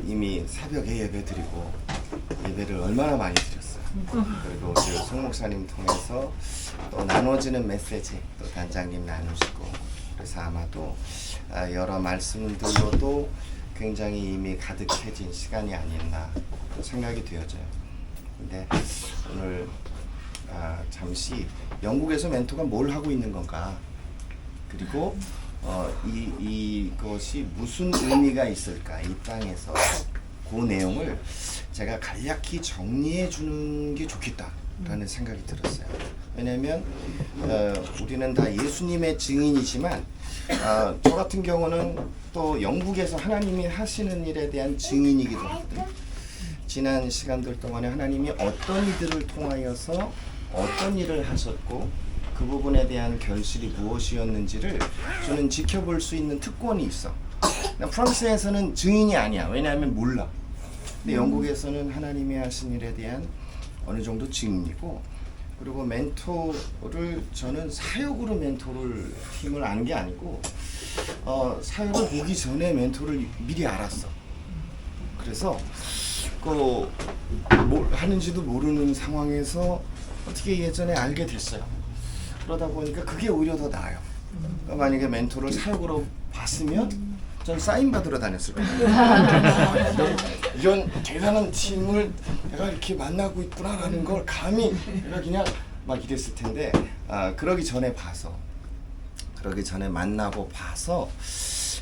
이미 새벽에 예배 드리고 예배를 얼마나 많이 드렸어요. 그리고 송 목사님 통해서 또 나눠지는 메시지 또 단장님 나누시고, 그래서 아마도 여러 말씀들로도 굉장히 이미 가득해진 시간이 아니었나 생각이 되어져요. 근데 오늘 잠시 영국에서 멘토가 뭘 하고 있는 건가, 그리고 이것이 무슨 의미가 있을까, 이 땅에서 그 내용을 제가 간략히 정리해 주는 게 좋겠다라는 생각이 들었어요. 왜냐하면 우리는 다 예수님의 증인이지만 저 같은 경우는 또 영국에서 하나님이 하시는 일에 대한 증인이기도 하거든요. 지난 시간들 동안에 하나님이 어떤 이들을 통하여서 어떤 일을 하셨고 그 부분에 대한 결실이 무엇이었는지를 저는 지켜볼 수 있는 특권이 있어. 프랑스에서는 증인이 아니야. 왜냐하면 몰라. 근데 영국에서는 하나님이 하신 일에 대한 어느 정도 증인이고, 그리고 멘토를 저는 사역으로 멘토를 힘을 아는 게 아니고 사역을 보기 전에 멘토를 미리 알았어. 그래서 뭘 하는지도 모르는 상황에서 어떻게 예전에 알게 됐어요. 그러다 보니까 그게 오히려 더 나아요. 그러니까 만약에 멘토를 사역으로 봤으면 전 사인 받으러 다녔을 거예요. 이런 대단한 팀을 내가 이렇게 만나고 있구나라는 걸 감히 내가 그냥 막 이랬을 텐데, 그러기 전에 만나고 봐서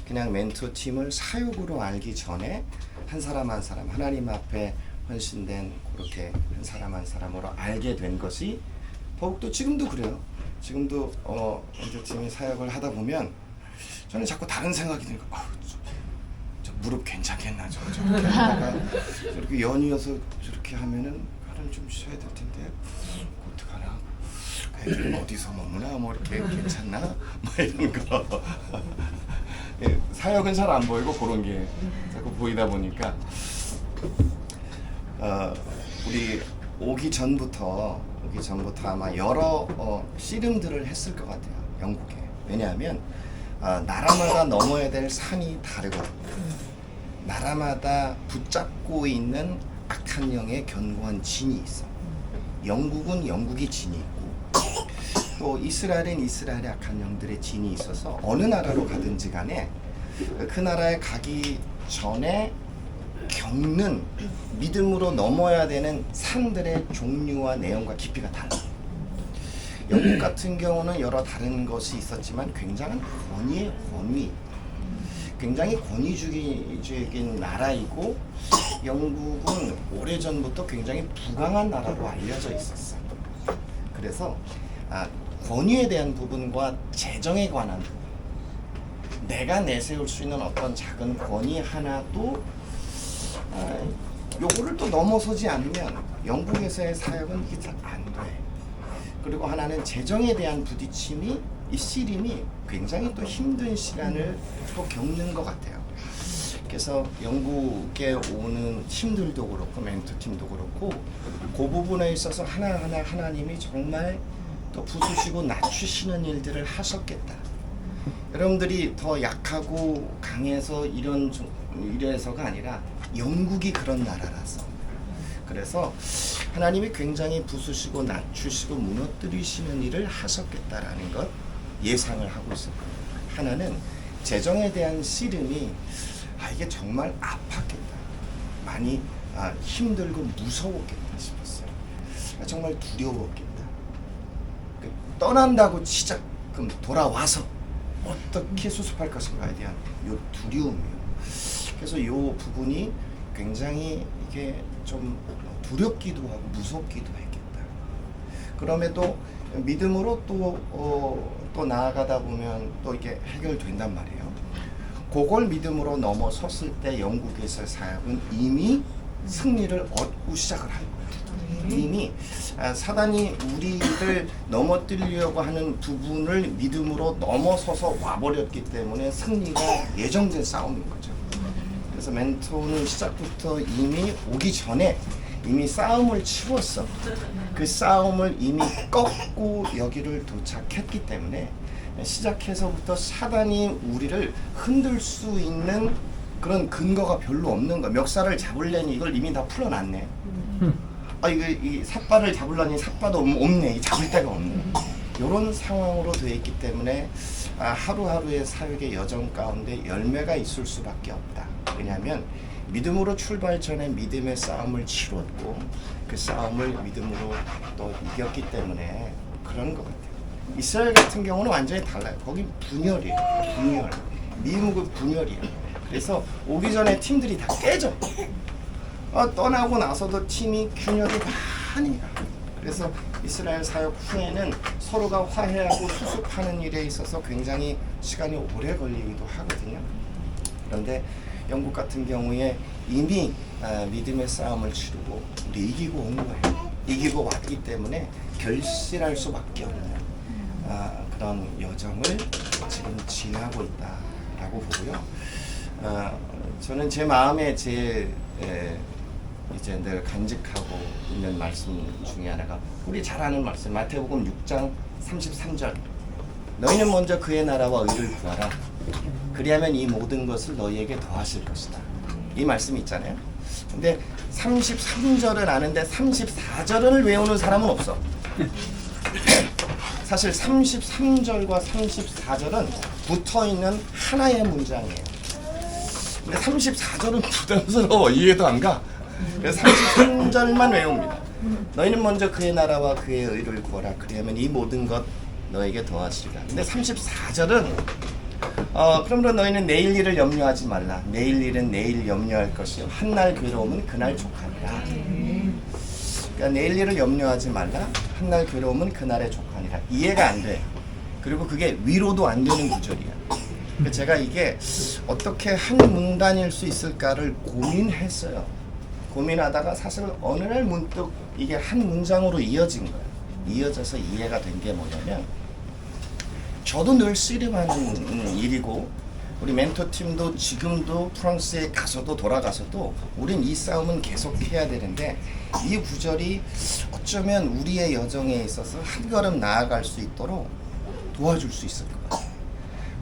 그냥 멘토 팀을 사역으로 알기 전에 한 사람 한 사람 하나님 앞에 헌신된 그렇게 한 사람 한 사람으로 알게 된 것이 더욱더 지금도 그래요. 지금도 멘토팀이 사역을 하다 보면 저는 자꾸 다른 생각이 드는 거예요. 저 무릎 괜찮겠나, 저렇게 하다가 저렇게 연이어서 저렇게 하면은 하루는 좀 쉬어야 될 텐데 어떡하나, 애들은 어디서 머무나, 뭐 이렇게 괜찮나, 뭐 이런 거. 사역은 잘 안 보이고 그런 게 자꾸 보이다 보니까 우리 오기 전부터 아마 여러 씨름들을 했을 것 같아요, 영국에. 왜냐하면 나라마다 넘어야 될 산이 다르거든요. 나라마다 붙잡고 있는 악한 영의 견고한 진이 있어. 영국은 영국의 진이 있고, 또 이스라엘은 이스라엘의 악한 영들의 진이 있어서 어느 나라로 가든지 간에 그 나라에 가기 전에 겪는 믿음으로 넘어야 되는 산들의 종류와 내용과 깊이가 달라요. 영국 같은 경우는 여러 다른 것이 있었지만 굉장한 권위, 굉장히 권위주의적인 나라이고, 영국은 오래전부터 굉장히 부강한 나라로 알려져 있었어. 그래서 권위에 대한 부분과 재정에 관한 부분, 내가 내세울 수 있는 어떤 작은 권위 하나도 요거를 또 넘어서지 않으면 영국에서의 사역은 이게 잘 안 돼. 그리고 하나는 재정에 대한 부딪힘이, 이 씨름이 굉장히 또 힘든 시간을 또 겪는 것 같아요. 그래서 영국에 오는 팀들도 그렇고 멘토팀도 그렇고 그 부분에 있어서 하나하나 하나님이 정말 또 부수시고 낮추시는 일들을 하셨겠다. 여러분들이 더 약하고 강해서 이래서가 아니라 영국이 그런 나라라서, 그래서 하나님이 굉장히 부수시고 낮추시고 무너뜨리시는 일을 하셨겠다라는 것 예상을 하고 있었거든요. 하나는 재정에 대한 씨름이 이게 정말 아팠겠다, 많이 힘들고 무서웠겠다 싶었어요. 정말 두려웠겠다. 떠난다고 치자, 그럼 돌아와서 어떻게 수습할 것인가에 대한 요 두려움이요. 그래서 요 부분이 굉장히 이게 좀 두렵기도 하고 무섭기도 했겠다. 그럼에도 믿음으로 또 나아가다 보면 또 이게 해결된단 말이에요. 그걸 믿음으로 넘어섰을 때 영국에서의 사역은 이미 승리를 얻고 시작을 한 거예요. 이미 사단이 우리를 넘어뜨리려고 하는 부분을 믿음으로 넘어서서 와버렸기 때문에 승리가 예정된 싸움인 거죠. 그래서 멘토는 시작부터 이미 오기 전에 이미 싸움을 치렀어. 그 싸움을 이미 꺾고 여기를 도착했기 때문에 시작해서부터 사단이 우리를 흔들 수 있는 그런 근거가 별로 없는 거. 멱살을 잡으려니 이걸 이미 다 풀어놨네. 이거 이 삿발을 잡으려니 삿발도 없네. 잡을 데가 없네. 이런 상황으로 되어 있기 때문에 하루하루의 사역의 여정 가운데 열매가 있을 수밖에 없다. 왜냐하면 믿음으로 출발 전에 믿음의 싸움을 치렀고 그 싸움을 믿음으로 또 이겼기 때문에 그런 것 같아요. 이스라엘 같은 경우는 완전히 달라요. 거기 분열이에요. 분열. 미국은 분열이에요. 그래서 오기 전에 팀들이 다 깨져. 떠나고 나서도 팀이 균열이 많이 가. 그래서 이스라엘 사역 후에는 서로가 화해하고 수습하는 일에 있어서 굉장히 시간이 오래 걸리기도 하거든요. 그런데 영국 같은 경우에 이미 믿음의 싸움을 치르고 우리 이기고 온 거예요. 이기고 왔기 때문에 결실할 수밖에 없는 그런 여정을 지금 지나고 있다라고 보고요. 저는 제 마음에 이제 늘 간직하고 있는 말씀 중에 하나가 우리 잘 아는 말씀 마태복음 6장 33절 너희는 먼저 그의 나라와 의를 구하라 그리하면 이 모든 것을 너희에게 더하실 것이다. 이 말씀이 있잖아요. 근데 33절은 아는데 34절을 외우는 사람은 없어. 사실 33절과 34절은 붙어있는 하나의 문장이에요. 근데 34절은 부담스러워. 이해도 안 가. 그래서 33절만 외웁니다. 너희는 먼저 그의 나라와 그의 의를 구하라 그리하면 이 모든 것 너에게 더하시리라. 근데 34절은 그러므로 너희는 내일 일을 염려하지 말라. 내일 일은 내일 염려할 것이요 한날 괴로움은 그날 족하니라. 그러니까 내일 일을 염려하지 말라. 한날 괴로움은 그날에 족하니라. 이해가 안 돼. 그리고 그게 위로도 안 되는 구절이야. 제가 이게 어떻게 한 문단일 수 있을까를 고민했어요. 고민하다가 사실 어느 날 문득 이게 한 문장으로 이어진 거예요. 이어져서 이해가 된 게 뭐냐면 저도 늘 씨름하는 일이고 우리 멘토팀도 지금도 프랑스에 가서도 돌아가서도 우린 이 싸움은 계속해야 되는데 이 구절이 어쩌면 우리의 여정에 있어서 한 걸음 나아갈 수 있도록 도와줄 수 있을 것 같아요.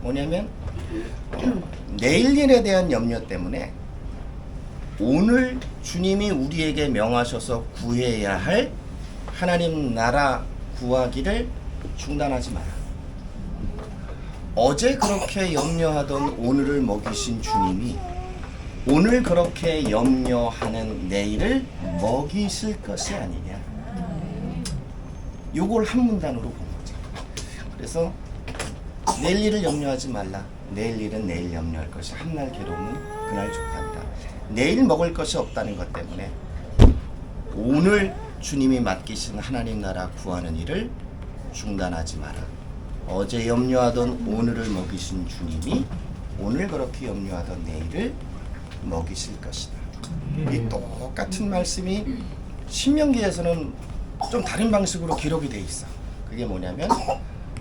뭐냐면 내일 일에 대한 염려 때문에 오늘 주님이 우리에게 명하셔서 구해야 할 하나님 나라 구하기를 중단하지 마라. 어제 그렇게 염려하던 오늘을 먹이신 주님이 오늘 그렇게 염려하는 내일을 먹이실 것이 아니냐. 요걸 한 문단으로 본 거죠. 그래서 내일 일을 염려하지 말라. 내일 일은 내일 염려할 것이 한날 괴로움은 그날 족하니라. 내일 먹을 것이 없다는 것 때문에 오늘 주님이 맡기신 하나님 나라 구하는 일을 중단하지 마라. 어제 염려하던 오늘을 먹이신 주님이 오늘 그렇게 염려하던 내일을 먹이실 것이다. 이 똑같은 말씀이 신명기에서는 좀 다른 방식으로 기록이 돼 있어. 그게 뭐냐면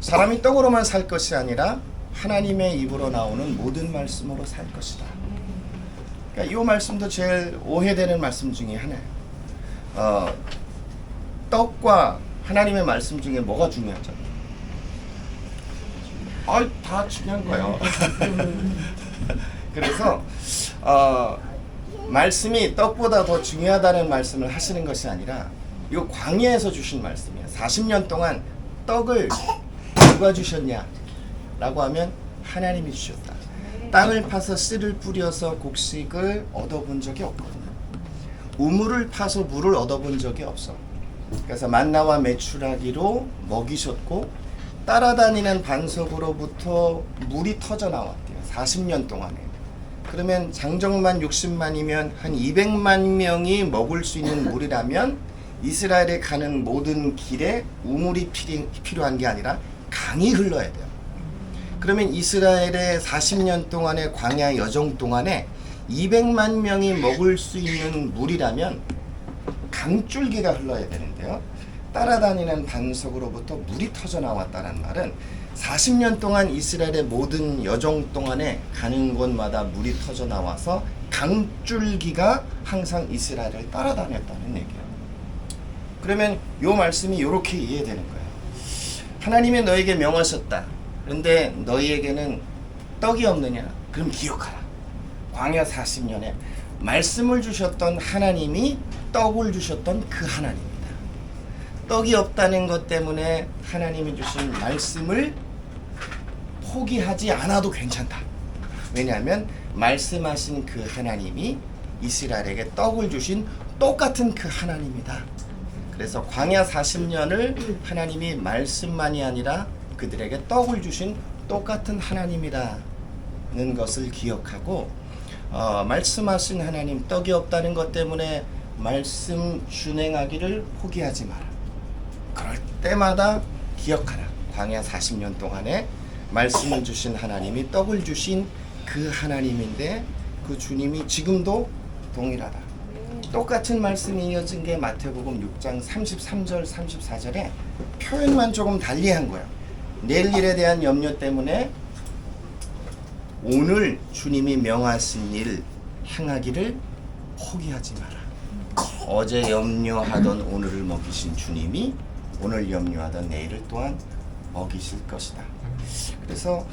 사람이 떡으로만 살 것이 아니라 하나님의 입으로 나오는 모든 말씀으로 살 것이다. 그러니까 이 말씀도 제일 오해되는 말씀 중에 하나예요. 떡과 하나님의 말씀 중에 뭐가 중요하죠? 다 중요한 거예요. 그래서 말씀이 떡보다 더 중요하다는 말씀을 하시는 것이 아니라 이거 광야에서 주신 말씀이에요. 40년 동안 떡을 누가 주셨냐? 라고 하면 하나님이 주셨다. 땅을 파서 씨를 뿌려서 곡식을 얻어본 적이 없거든요. 우물을 파서 물을 얻어본 적이 없어. 그래서 만나와 메추라기로 먹이셨고 따라다니는 반석으로부터 물이 터져 나왔대요. 40년 동안에. 그러면 장정만 60만이면 한 200만 명이 먹을 수 있는 물이라면 이스라엘에 가는 모든 길에 우물이 필요한 게 아니라 강이 흘러야 돼요. 그러면 이스라엘의 40년 동안의 광야 여정 동안에 200만 명이 먹을 수 있는 물이라면 강줄기가 흘러야 되는데요. 따라다니는 반석으로부터 물이 터져 나왔다는 말은 40년 동안 이스라엘의 모든 여정 동안에 가는 곳마다 물이 터져 나와서 강줄기가 항상 이스라엘을 따라다녔다는 얘기예요. 그러면 이 말씀이 이렇게 이해되는 거예요. 하나님이 너에게 명하셨다. 그런데 너희에게는 떡이 없느냐? 그럼 기억하라. 광야 40년에 말씀을 주셨던 하나님이 떡을 주셨던 그 하나님입니다. 떡이 없다는 것 때문에 하나님이 주신 말씀을 포기하지 않아도 괜찮다. 왜냐하면 말씀하신 그 하나님이 이스라엘에게 떡을 주신 똑같은 그 하나님이다. 그래서 광야 40년을 하나님이 말씀만이 아니라 그들에게 떡을 주신 똑같은 하나님이라는 것을 기억하고 말씀하신 하나님, 떡이 없다는 것 때문에 말씀 준행하기를 포기하지 마라. 그럴 때마다 기억하라. 광야 40년 동안에 말씀을 주신 하나님이 떡을 주신 그 하나님인데 그 주님이 지금도 동일하다. 똑같은 말씀이 이어진 게 마태복음 6장 33절 34절에 표현만 조금 달리한 거야. 내일 일에 대한 염려 때문에 오늘 주님이 명하신 일 행하기를 포기하지 마라. 어제 염려하던 오늘을 먹이신 주님이 오늘 염려하던 내일을 또한 먹이실 것이다. 그래서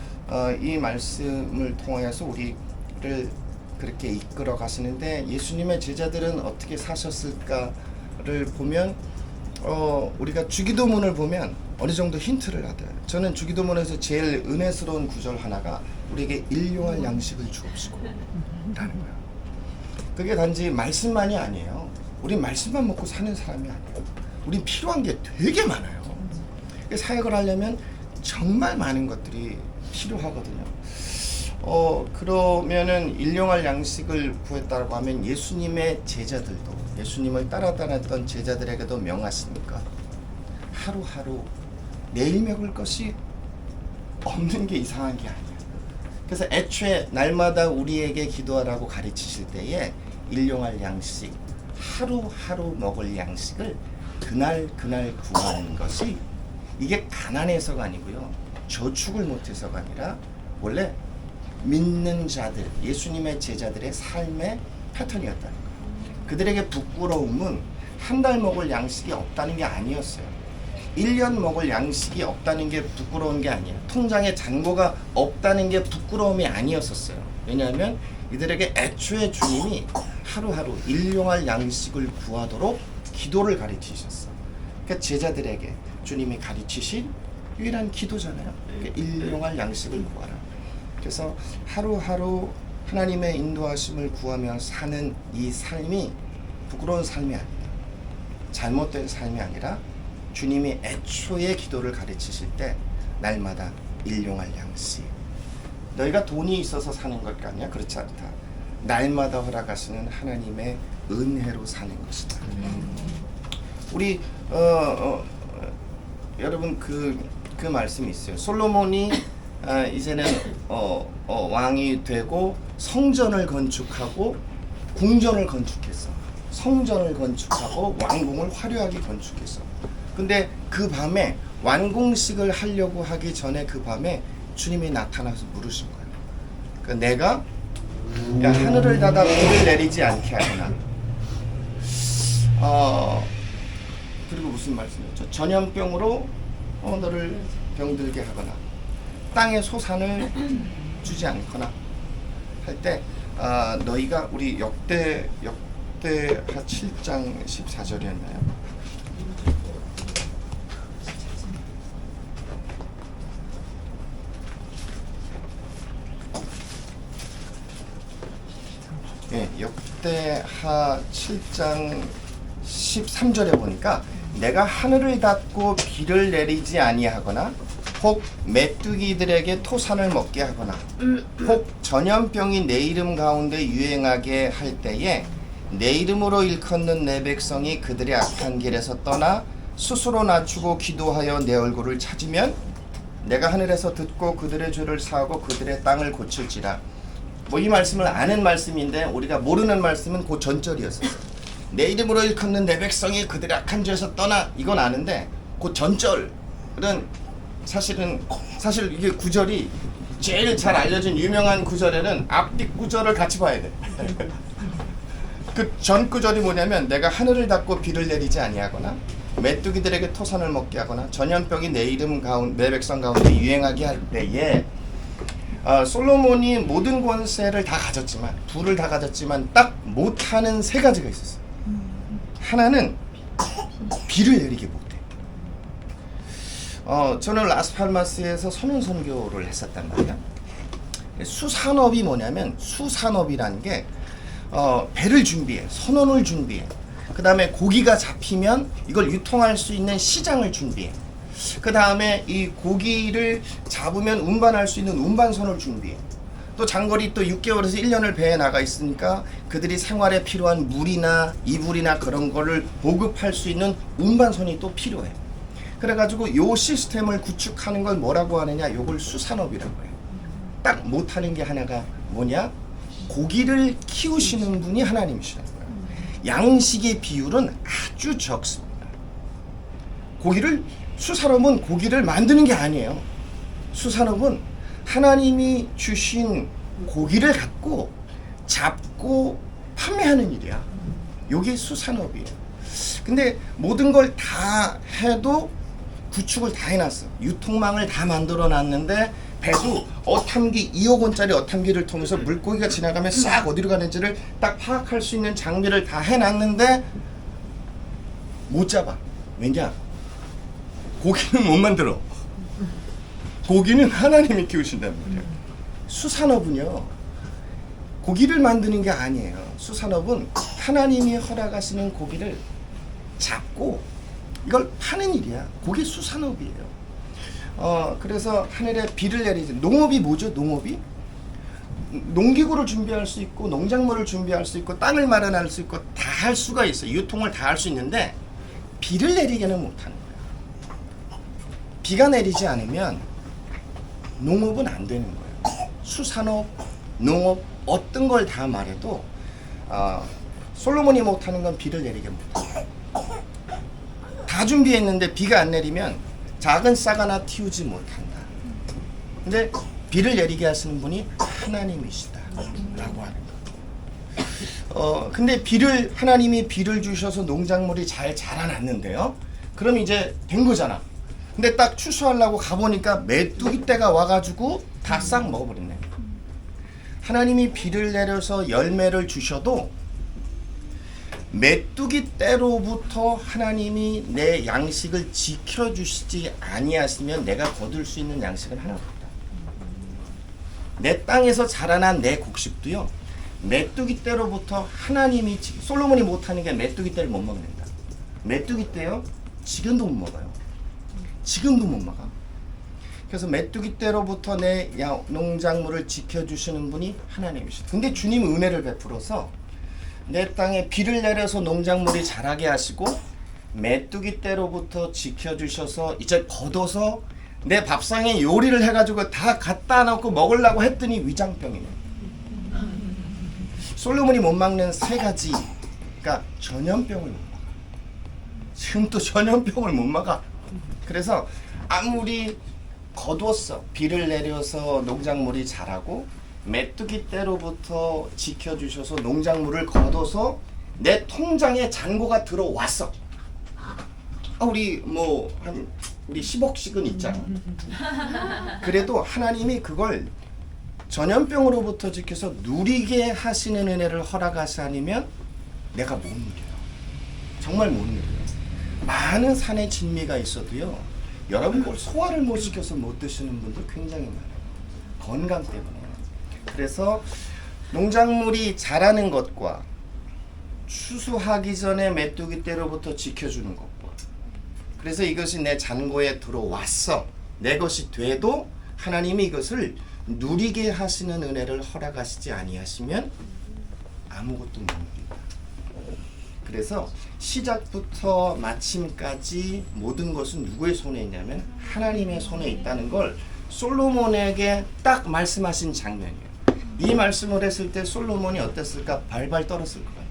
이 말씀을 통하여서 우리를 그렇게 이끌어 가시는데 예수님의 제자들은 어떻게 사셨을까를 보면 우리가 주기도문을 보면 어느 정도 힌트를 얻어요. 저는 주기도문에서 제일 은혜스러운 구절 하나가 우리에게 일용할 양식을 주옵시고 라는 거예요. 그게 단지 말씀만이 아니에요. 우린 말씀만 먹고 사는 사람이 아니에요. 우린 필요한 게 되게 많아요. 사역을 하려면 정말 많은 것들이 필요하거든요. 그러면은 일용할 양식을 구했다고 하면 예수님의 제자들도 예수님을 따라다녔던 제자들에게도 명하시니까 하루하루 내일 먹을 것이 없는 게 이상한 게 아니에요. 그래서 애초에 날마다 우리에게 기도하라고 가르치실 때에 일용할 양식, 하루하루 먹을 양식을 그날 구하는 것이 이게 가난해서가 아니고요. 저축을 못해서가 아니라 원래 믿는 자들, 예수님의 제자들의 삶의 패턴이었다는 거예요. 그들에게 부끄러움은 한 달 먹을 양식이 없다는 게 아니었어요. 1년 먹을 양식이 없다는 게 부끄러운 게 아니에요. 통장에 잔고가 없다는 게 부끄러움이 아니었었어요. 왜냐하면 이들에게 애초에 주님이 하루하루 일용할 양식을 구하도록 기도를 가르치셨어요. 그러니까 제자들에게 주님이 가르치신 유일한 기도잖아요. 그러니까 일용할 양식을 구하라. 그래서 하루하루 하나님의 인도하심을 구하며 사는 이 삶이 부끄러운 삶이 아니다. 잘못된 삶이 아니라 주님이 애초에 기도를 가르치실 때 날마다 일용할 양식. 너희가 돈이 있어서 사는 것 같냐? 그렇지 않다. 날마다 허락하시는 하나님의 은혜로 사는 것이다. 우리 여러분 그 말씀이 있어요. 솔로몬이 이제는 왕이 되고 성전을 건축하고 궁전을 건축했어. 성전을 건축하고 왕궁을 화려하게 건축했어. 근데 그 밤에 완공식을 하려고 하기 전에 그 밤에 주님이 나타나서 물으신 거예요. 그러니까 내가 하늘을 닫아 비를 내리지 않게 하거나 그리고 무슨 말씀이었죠? 전염병으로 너를 병들게 하거나 땅에 소산을 주지 않거나 할 때 너희가 우리 역대하 7장 14절이었나요? 네, 역대하 7장 13절에 보니까 내가 하늘을 닫고 비를 내리지 아니하거나 혹 메뚜기들에게 토산을 먹게 하거나 혹 전염병이 내 이름 가운데 유행하게 할 때에 내 이름으로 일컫는 내 백성이 그들의 악한 길에서 떠나 스스로 낮추고 기도하여 내 얼굴을 찾으면 내가 하늘에서 듣고 그들의 죄를 사하고 그들의 땅을 고칠지라. 뭐 이 말씀을 아는 말씀인데 우리가 모르는 말씀은 그 전절이었어요. 내 이름으로 일컫는 내 백성이 그들의 악한 죄에서 떠나, 이건 아는데 그 전절은 사실 이게 구절이 제일 잘 알려진 유명한 구절에는 앞뒤 구절을 같이 봐야 돼. 그 전 구절이 뭐냐면 내가 하늘을 닫고 비를 내리지 아니하거나 메뚜기들에게 토산을 먹게 하거나 전염병이 내 백성 가운데 유행하게 할 때에 솔로몬이 모든 권세를 다 가졌지만, 부를 다 가졌지만 딱 못하는 세 가지가 있었어요. 하나는 비를 내리게 못해. 저는 라스팔마스에서 선운 선교를 했었단 말이야. 수산업이 뭐냐면, 수산업이라는 게 배를 준비해, 선원을 준비해, 그 다음에 고기가 잡히면 이걸 유통할 수 있는 시장을 준비해, 그 다음에 이 고기를 잡으면 운반할 수 있는 운반선을 준비해, 또 장거리 또 6개월에서 1년을 배에 나가 있으니까 그들이 생활에 필요한 물이나 이불이나 그런 거를 보급할 수 있는 운반선이 또 필요해. 그래가지고 요 시스템을 구축하는 걸 뭐라고 하느냐, 요걸 수산업이라고 해요. 딱 못하는 게 하나가 뭐냐, 고기를 키우시는 분이 하나님이시라는 거예요. 양식의 비율은 아주 적습니다. 수산업은 고기를 만드는 게 아니에요. 수산업은 하나님이 주신 고기를 갖고 잡고 판매하는 일이야. 요게 수산업이에요. 근데 모든 걸 다 해도 구축을 다 해놨어. 유통망을 다 만들어 놨는데 배도 어탐기 2억 원짜리 어탐기를 통해서 물고기가 지나가면 싹 어디로 가는지를 딱 파악할 수 있는 장비를 다 해놨는데 못 잡아. 왜냐? 고기는 못 만들어. 고기는 하나님이 키우신단 말이에요. 수산업은요, 고기를 만드는 게 아니에요. 수산업은 하나님이 허락하시는 고기를 잡고 이걸 파는 일이야. 그게 수산업이에요. 그래서 하늘에 비를 내리지. 농업이 뭐죠? 농업이 농기구를 준비할 수 있고, 농작물을 준비할 수 있고, 땅을 마련할 수 있고, 다 할 수가 있어요. 유통을 다 할 수 있는데 비를 내리게는 못하는 거야. 비가 내리지 않으면 농업은 안 되는 거예요. 수산업, 농업, 어떤 걸 다 말해도 솔로몬이 못하는 건 비를 내리게 못해요. 다 준비했는데 비가 안 내리면 작은 싹 하나 틔우지 못한다. 근데 비를 내리게 하시는 분이 하나님이시다 라고 하는 거예요. 근데 하나님이 비를 주셔서 농작물이 잘 자라났는데요, 그럼 이제 된 거잖아. 근데 딱 추수하려고 가보니까 메뚜기 떼가 와가지고 다 싹 먹어버렸네. 하나님이 비를 내려서 열매를 주셔도 메뚜기 떼로부터 하나님이 내 양식을 지켜주시지 아니하시면 내가 거둘 수 있는 양식은 하나도 없다. 내 땅에서 자라난 내 곡식도요, 메뚜기 떼로부터 하나님이, 솔로몬이 못하는 게 메뚜기 떼를 못 먹는다. 메뚜기 떼요, 지금도 못 먹어요. 지금도 못 먹어. 그래서 메뚜기 떼로부터 내 농작물을 지켜주시는 분이 하나님이시다. 근데 주님 은혜를 베풀어서 내 땅에 비를 내려서 농작물이 자라게 하시고, 메뚜기 떼로부터 지켜주셔서 이제 걷어서 내 밥상에 요리를 해가지고 다 갖다 놓고 먹으려고 했더니 위장병이네. 솔로몬이 못 막는 세 가지가 전염병을 못 막아. 지금 또 전염병을 못 막아. 그래서 아무리 거두었어, 비를 내려서 농작물이 자라고 메뚜기 떼로부터 지켜주셔서 농작물을 거둬서 내 통장에 잔고가 들어왔어. 우리 10억씩은 있잖아. 그래도 하나님이 그걸 전염병으로부터 지켜서 누리게 하시는 은혜를 허락하시 아니면 내가 못 누려요. 정말 못 누려요. 많은 산의 진미가 있어도요, 여러분 뭘 소화를 못 시켜서 못 드시는 분들 굉장히 많아요. 건강 때문에. 그래서 농작물이 자라는 것과 추수하기 전에 메뚜기 떼로부터 지켜주는 것과, 그래서 이것이 내 잔고에 들어왔어, 내 것이 돼도 하나님이 이것을 누리게 하시는 은혜를 허락하시지 아니하시면 아무것도 못 누립니다. 그래서 시작부터 마침까지 모든 것은 누구의 손에 있냐면 하나님의 손에 있다는 걸 솔로몬에게 딱 말씀하신 장면이에요. 이 말씀을 했을 때 솔로몬이 어땠을까? 발발 떨었을 것 같아.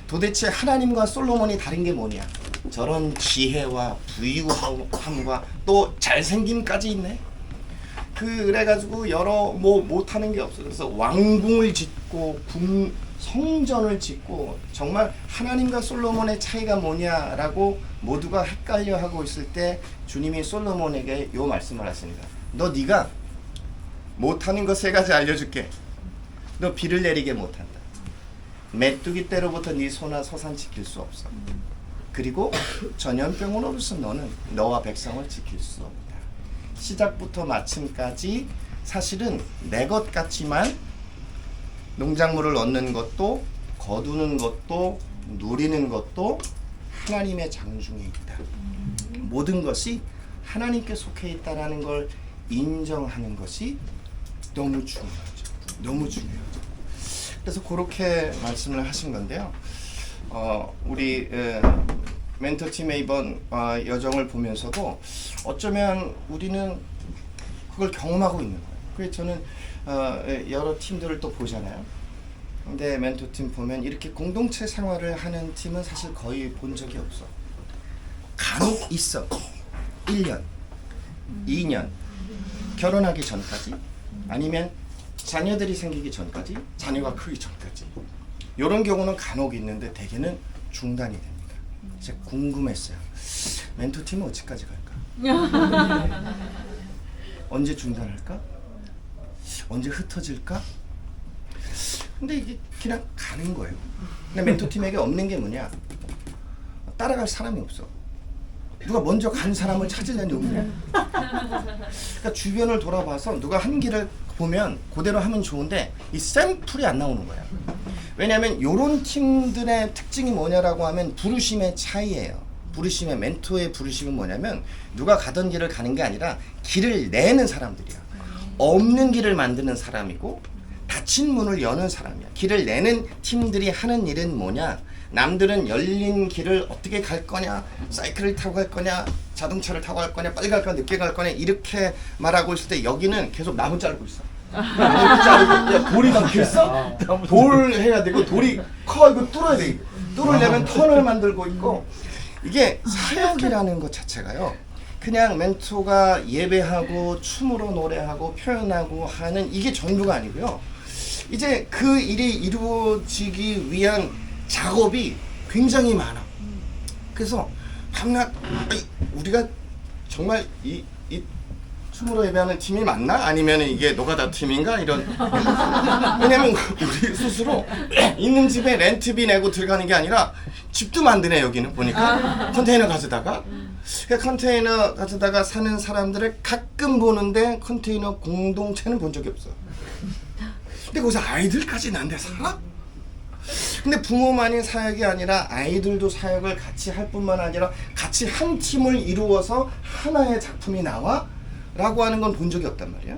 도대체 하나님과 솔로몬이 다른 게 뭐냐? 저런 지혜와 부유함과 또 잘생김까지 있네. 그래가지고 여러 못하는 게 없어. 그래서 왕궁을 짓고 성전을 짓고, 정말 하나님과 솔로몬의 차이가 뭐냐라고 모두가 헷갈려 하고 있을 때 주님이 솔로몬에게 요 말씀을 하십니다. 네가 못하는 거 3가지 알려줄게. 너 비를 내리게 못한다. 메뚜기 때로부터 네 소나 소산 지킬 수 없어. 그리고 전염병으로서 너는 너와 백성을 지킬 수 없다. 시작부터 마침까지 사실은 내 것 같지만 농작물을 얻는 것도 거두는 것도 누리는 것도 하나님의 장중에 있다. 모든 것이 하나님께 속해 있다라는 걸 인정하는 것이 너무 중요하죠. 너무 중요하죠. 그래서 그렇게 말씀을 하신 건데요. 우리 멘토팀의 이번 여정을 보면서도 어쩌면 우리는 그걸 경험하고 있는 거예요. 그래서 저는 여러 팀들을 또 보잖아요. 근데 멘토팀 보면 이렇게 공동체 생활을 하는 팀은 사실 거의 본 적이 없어. 간혹 있어. 1년, 2년, 결혼하기 전까지, 아니면 자녀들이 생기기 전까지, 자녀가 크기 전까지. 이런 경우는 간혹 있는데 대개는 중단이 됩니다. 제가 궁금했어요. 멘토팀은 어디까지 갈까? 언제 중단할까? 언제 흩어질까? 근데 이게 그냥 가는 거예요. 근데 멘토팀에게 없는 게 뭐냐? 따라갈 사람이 없어. 누가 먼저 간 사람을 찾으려니 없네. 그러니까 주변을 돌아봐서 누가 한 길을 보면 그대로 하면 좋은데 이 샘플이 안 나오는 거야. 왜냐하면 이런 팀들의 특징이 뭐냐라고 하면 부르심의 차이예요. 부르심의 멘토의 부르심은 뭐냐면 누가 가던 길을 가는 게 아니라 길을 내는 사람들이야. 없는 길을 만드는 사람이고 닫힌 문을 여는 사람이야. 길을 내는 팀들이 하는 일은 뭐냐? 남들은 열린 길을 어떻게 갈 거냐, 사이클을 타고 갈 거냐, 자동차를 타고 갈 거냐, 빨리 갈 거냐, 늦게 갈 거냐 이렇게 말하고 있을 때 여기는 계속 나무 자르고 있어. 나무 자르고 야, 돌이 막혀 있어? 돌 해야 되고 돌이 커 이거 뚫어야 돼. 뚫으려면 턴을 만들고 있고 이게 사역이라는 것 자체가요. 그냥 멘토가 예배하고 춤으로 노래하고 표현하고 하는 이게 전부가 아니고요. 이제 그 일이 이루어지기 위한 작업이 굉장히 많아. 그래서 밤낮 우리가 정말 이 춤으로 예배하는 팀이 맞나? 아니면 이게 노가다 팀인가? 이런. 왜냐면 우리 스스로 있는 집에 렌트비 내고 들어가는 게 아니라 집도 만드네. 여기는 보니까 컨테이너 가져다가 컨테이너 가져다가 사는 사람들을 가끔 보는데 컨테이너 공동체는 본 적이 없어. 근데 거기서 아이들까지 난데 살아? 근데 부모만이 사역이 아니라 아이들도 사역을 같이 할 뿐만 아니라 같이 한 팀을 이루어서 하나의 작품이 나와? 라고 하는 건 본 적이 없단 말이야.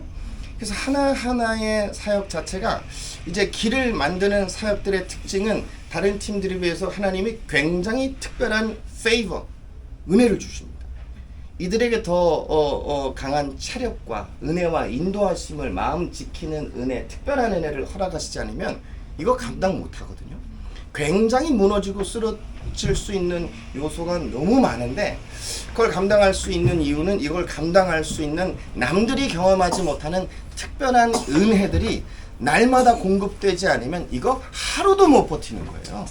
그래서 하나하나의 사역 자체가 이제 길을 만드는 사역들의 특징은 다른 팀들에 비해서 하나님이 굉장히 특별한 페이버, 은혜를 주십니다. 이들에게 더 강한 체력과 은혜와 인도하심을 마음 지키는 은혜, 특별한 은혜를 허락하시지 않으면 이거 감당 못하거든요. 굉장히 무너지고 쓰러질 수 있는 요소가 너무 많은데 그걸 감당할 수 있는 이유는 이걸 감당할 수 있는 남들이 경험하지 못하는 특별한 은혜들이 날마다 공급되지 않으면 이거 하루도 못 버티는 거예요.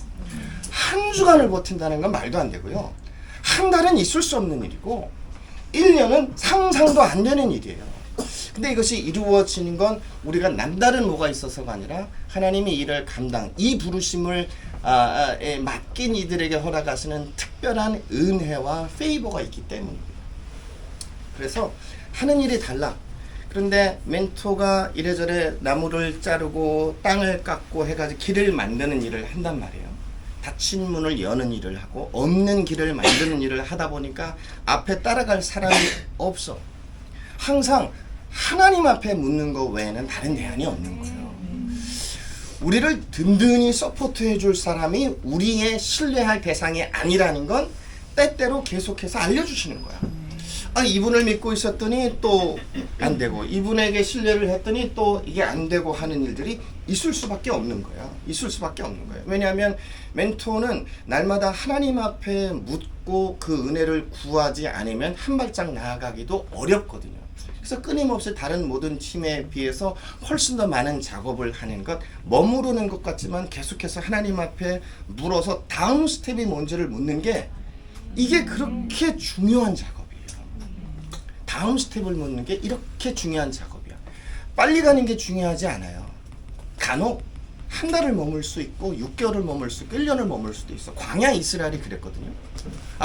한 주간을 버틴다는 건 말도 안 되고요. 한 달은 있을 수 없는 일이고 1년은 상상도 안 되는 일이에요. 근데 이것이 이루어지는 건 우리가 남다른 뭐가 있어서가 아니라 하나님이 이를 감당, 이 부르심을 맡긴 이들에게 허락하시는 특별한 은혜와 페이버가 있기 때문입니다. 그래서 하는 일이 달라. 그런데 멘토가 이래저래 나무를 자르고 땅을 깎고 해가지고 길을 만드는 일을 한단 말이에요. 닫힌 문을 여는 일을 하고 없는 길을 만드는 일을 하다 보니까 앞에 따라갈 사람이 없어. 항상 하나님 앞에 묻는 것 외에는 다른 대안이 없는 거예요. 우리를 든든히 서포트해 줄 사람이 우리의 신뢰할 대상이 아니라는 건 때때로 계속해서 알려주시는 거야. 이분을 믿고 있었더니 또 안 되고 이분에게 신뢰를 했더니 또 이게 안 되고 하는 일들이 있을 수밖에 없는 거야. 있을 수밖에 없는 거예요. 왜냐하면 멘토는 날마다 하나님 앞에 묻고 그 은혜를 구하지 않으면 한 발짝 나아가기도 어렵거든요. 그래서 끊임없이 다른 모든 팀에 비해서 훨씬 더 많은 작업을 하는 것, 머무르는 것 같지만 계속해서 하나님 앞에 물어서 다음 스텝이 뭔지를 묻는 게 이게 그렇게 중요한 작업이에요. 다음 스텝을 묻는 게 이렇게 중요한 작업이야. 빨리 가는 게 중요하지 않아요. 간혹 한 달을 머물 수 있고 6개월을 머물 수 있고 1년을 머물 수도 있어. 광야 이스라엘이 그랬거든요.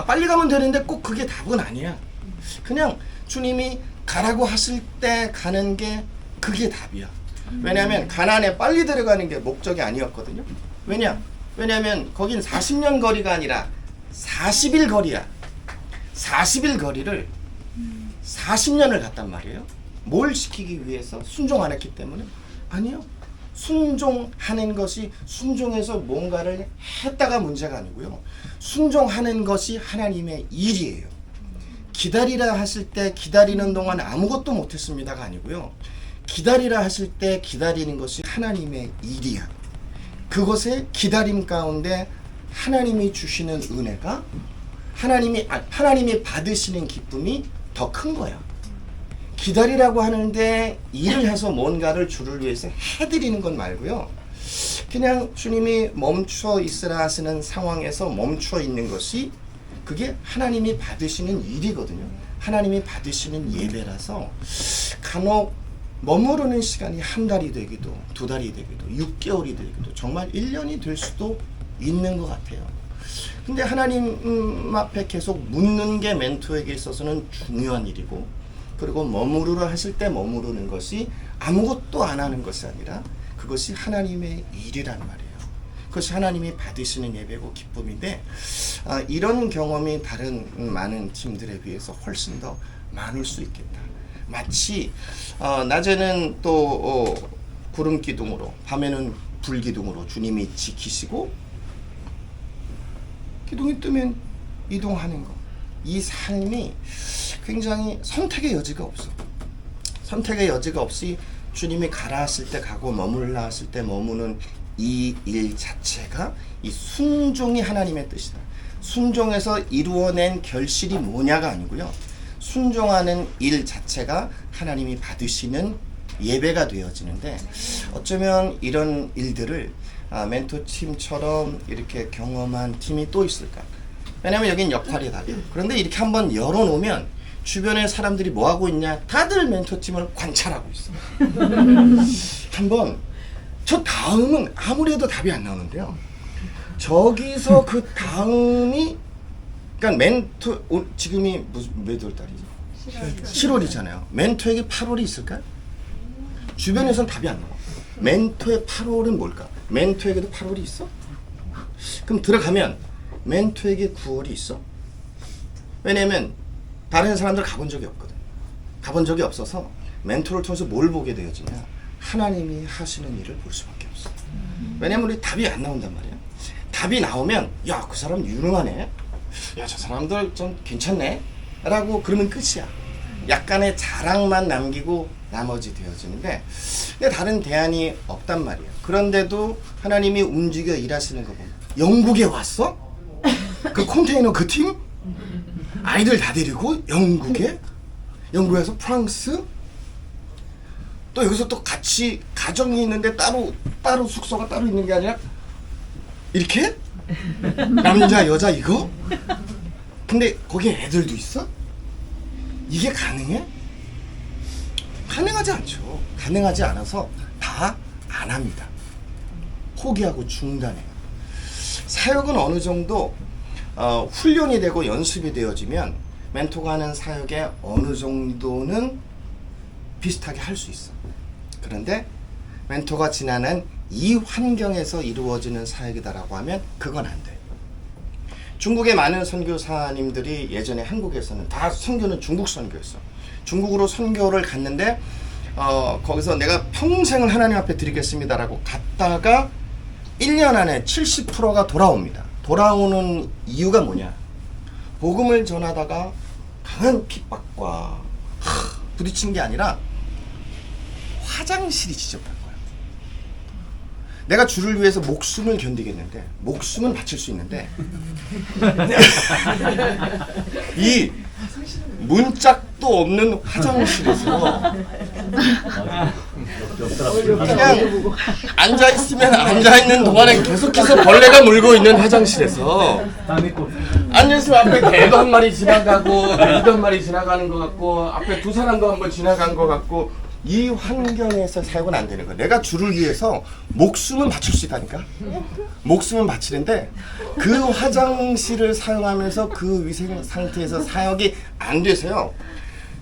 빨리 가면 되는데 꼭 그게 답은 아니야. 그냥 주님이 가라고 하실 때 가는 게 그게 답이야. 왜냐하면 가나안에 빨리 들어가는 게 목적이 아니었거든요. 왜냐하면 거긴 40년 거리가 아니라 40일 거리야. 40일 거리를 40년을 갔단 말이에요. 뭘 시키기 위해서? 순종 안 했기 때문에? 아니요. 순종하는 것이 순종해서 뭔가를 했다가 문제가 아니고요. 순종하는 것이 하나님의 일이에요. 기다리라 하실 때 기다리는 동안 아무것도 못했습니다가 아니고요. 기다리라 하실 때 기다리는 것이 하나님의 일이야. 그것의 기다림 가운데 하나님이 주시는 은혜가 하나님이 받으시는 기쁨이 더 큰 거야. 기다리라고 하는데 일을 해서 뭔가를 주를 위해서 해드리는 건 말고요. 그냥 주님이 멈춰 있으라 하시는 상황에서 멈춰 있는 것이 그게 하나님이 받으시는 일이거든요. 하나님이 받으시는 예배라서 간혹 머무르는 시간이 한 달이 되기도 2달이 되기도 6개월이 되기도 정말 1년이 될 수도 있는 것 같아요. 근데 하나님 앞에 계속 묻는 게 멘토에게 있어서는 중요한 일이고, 그리고 머무르라 하실 때 머무르는 것이 아무것도 안 하는 것이 아니라 그것이 하나님의 일이란 말이에요. 그것이 하나님이 받으시는 예배고 기쁨인데, 이런 경험이 다른 많은 팀들에 비해서 훨씬 더 많을 수 있겠다. 마치 낮에는 또 구름 기둥으로, 밤에는 불 기둥으로 주님이 지키시고, 기둥이 뜨면 이동하는 거. 이 삶이 굉장히 선택의 여지가 없어. 선택의 여지가 없이 주님이 가라 하실 때 가고 머물라 하실 때 머무는 이 일 자체가 이 순종이 하나님의 뜻이다. 순종해서 이루어낸 결실이 뭐냐가 아니고요. 순종하는 일 자체가 하나님이 받으시는 예배가 되어지는데, 어쩌면 이런 일들을 멘토팀처럼 이렇게 경험한 팀이 또 있을까? 왜냐면 여긴 역할이 달라요. 그런데 이렇게 한번 열어놓으면 주변에 사람들이 뭐하고 있냐? 다들 멘토팀을 관찰하고 있어. 한번 저 다음은 아무리 해도 답이 안 나오는데요. 저기서 그 다음이, 그러니까 멘토, 지금이 몇 월 달이죠? 7월이잖아요. 멘토에게 8월이 있을까요? 주변에선 답이 안 나와. 멘토의 8월은 뭘까? 멘토에게도 8월이 있어? 그럼 들어가면 멘토에게 9월이 있어? 왜냐면 다른 사람들 가본 적이 없거든. 가본 적이 없어서 멘토를 통해서 뭘 보게 되어지냐? 하나님이 하시는 일을 볼 수밖에 없어. 왜냐면 우리 답이 안 나온단 말이야. 답이 나오면 야, 그 사람 유능하네. 야, 저 사람들 좀 괜찮네. 라고 그러면 끝이야. 약간의 자랑만 남기고 나머지 되어지는데, 근데 다른 대안이 없단 말이에요. 그런데도 하나님이 움직여 일하시는 거 보면, 영국에 왔어? 그 컨테이너 그 팀? 아이들 다 데리고 영국에서 프랑스? 또 여기서 또 같이 가정이 있는데 따로 숙소가 따로 있는 게 아니라 이렇게? 남자 여자 이거? 근데 거기에 애들도 있어? 이게 가능해? 가능하지 않죠. 가능하지 않아서 다 안 합니다. 포기하고 중단해요. 사역은 어느 정도 훈련이 되고 연습이 되어지면 멘토가 하는 사역에 어느 정도는 비슷하게 할 수 있어. 그런데 멘토가 지나는 이 환경에서 이루어지는 사역이다라고 하면 그건 안 돼. 중국의 많은 선교사님들이 예전에 한국에서는 다 선교는 중국 선교였어. 중국으로 선교를 갔는데 거기서 내가 평생을 하나님 앞에 드리겠습니다라고 갔다가 1년 안에 70%가 돌아옵니다. 돌아오는 이유가 뭐냐? 복음을 전하다가 강한 핍박과 부딪힌 게 아니라 화장실이 지저분한 거야. 내가 주를 위해서 목숨을 견디겠는데, 목숨은 바칠 수 있는데 이 문짝도 없는 화장실에서 그냥 앉아있으면 앉아있는 동안에 계속해서 벌레가 물고 있는 화장실에서 앉아있으면 앞에 개도 한 마리 지나가고 애기도 한 마리 지나가는 것 같고 앞에 두 사람도 한 번 지나간 것 같고 이 환경에서 사역은 안 되는 거야. 내가 주를 위해서 목숨은 바칠 수 있다니까. 목숨은 바치는데 그 화장실을 사용하면서 그 위생 상태에서 사역이 안 돼서요.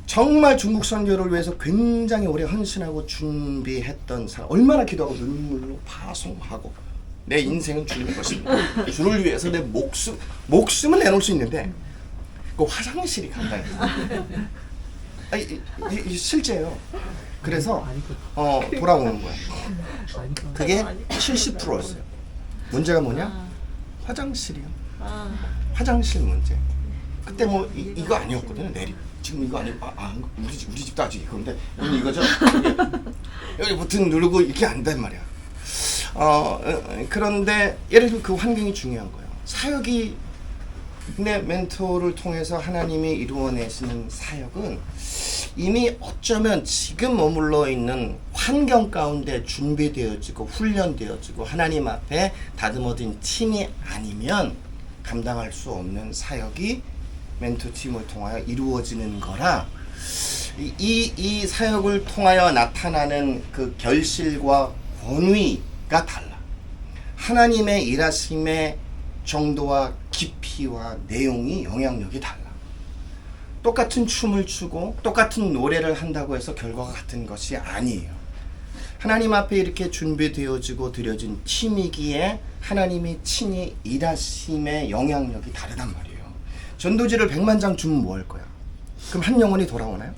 정말 중국 선교를 위해서 굉장히 오래 헌신하고 준비했던 사람, 얼마나 기도하고 눈물로 파송하고 내 인생은 주님의 것입니다. 주를 위해서 내 목숨은 내놓을 수 있는데 그 화장실이 간다는 거예요. 실제예요. 그래서 돌아오는 거야. 그게 70%였어요. 문제가 뭐냐? 화장실이요. 화장실 문제. 그때 뭐 이거 아니었거든요. 지금 이거 아니 우리 집도 아직 이건데 여기 이거죠. 여기 버튼 누르고 이렇게 안 된단 말이야. 그런데 예를 들면 그 환경이 중요한 거예요. 사역이 근데 멘토를 통해서 하나님이 이루어내시는 사역은 이미 어쩌면 지금 머물러 있는 환경 가운데 준비되어지고 훈련되어지고 하나님 앞에 다듬어진 팀이 아니면 감당할 수 없는 사역이 멘토팀을 통하여 이루어지는 거라 이 사역을 통하여 나타나는 그 결실과 권위가 달라. 하나님의 일하심의 정도와 깊이와 내용이 영향력이 달라. 똑같은 춤을 추고 똑같은 노래를 한다고 해서 결과가 같은 것이 아니에요. 하나님 앞에 이렇게 준비되어지고 드려진 팀이기에 하나님이 친히 일하심의 영향력이 다르단 말이에요. 전도지를 100만 장 주면 뭐 할 거야? 그럼 한 영혼이 돌아오나요?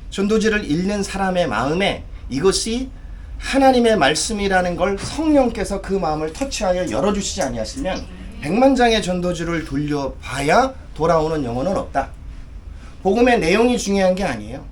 전도지를 읽는 사람의 마음에 이것이 하나님의 말씀이라는 걸 성령께서 그 마음을 터치하여 열어주시지 아니하시면 100만 장의 전도지를 돌려봐야 돌아오는 영혼은 없다. 복음의 내용이 중요한 게 아니에요.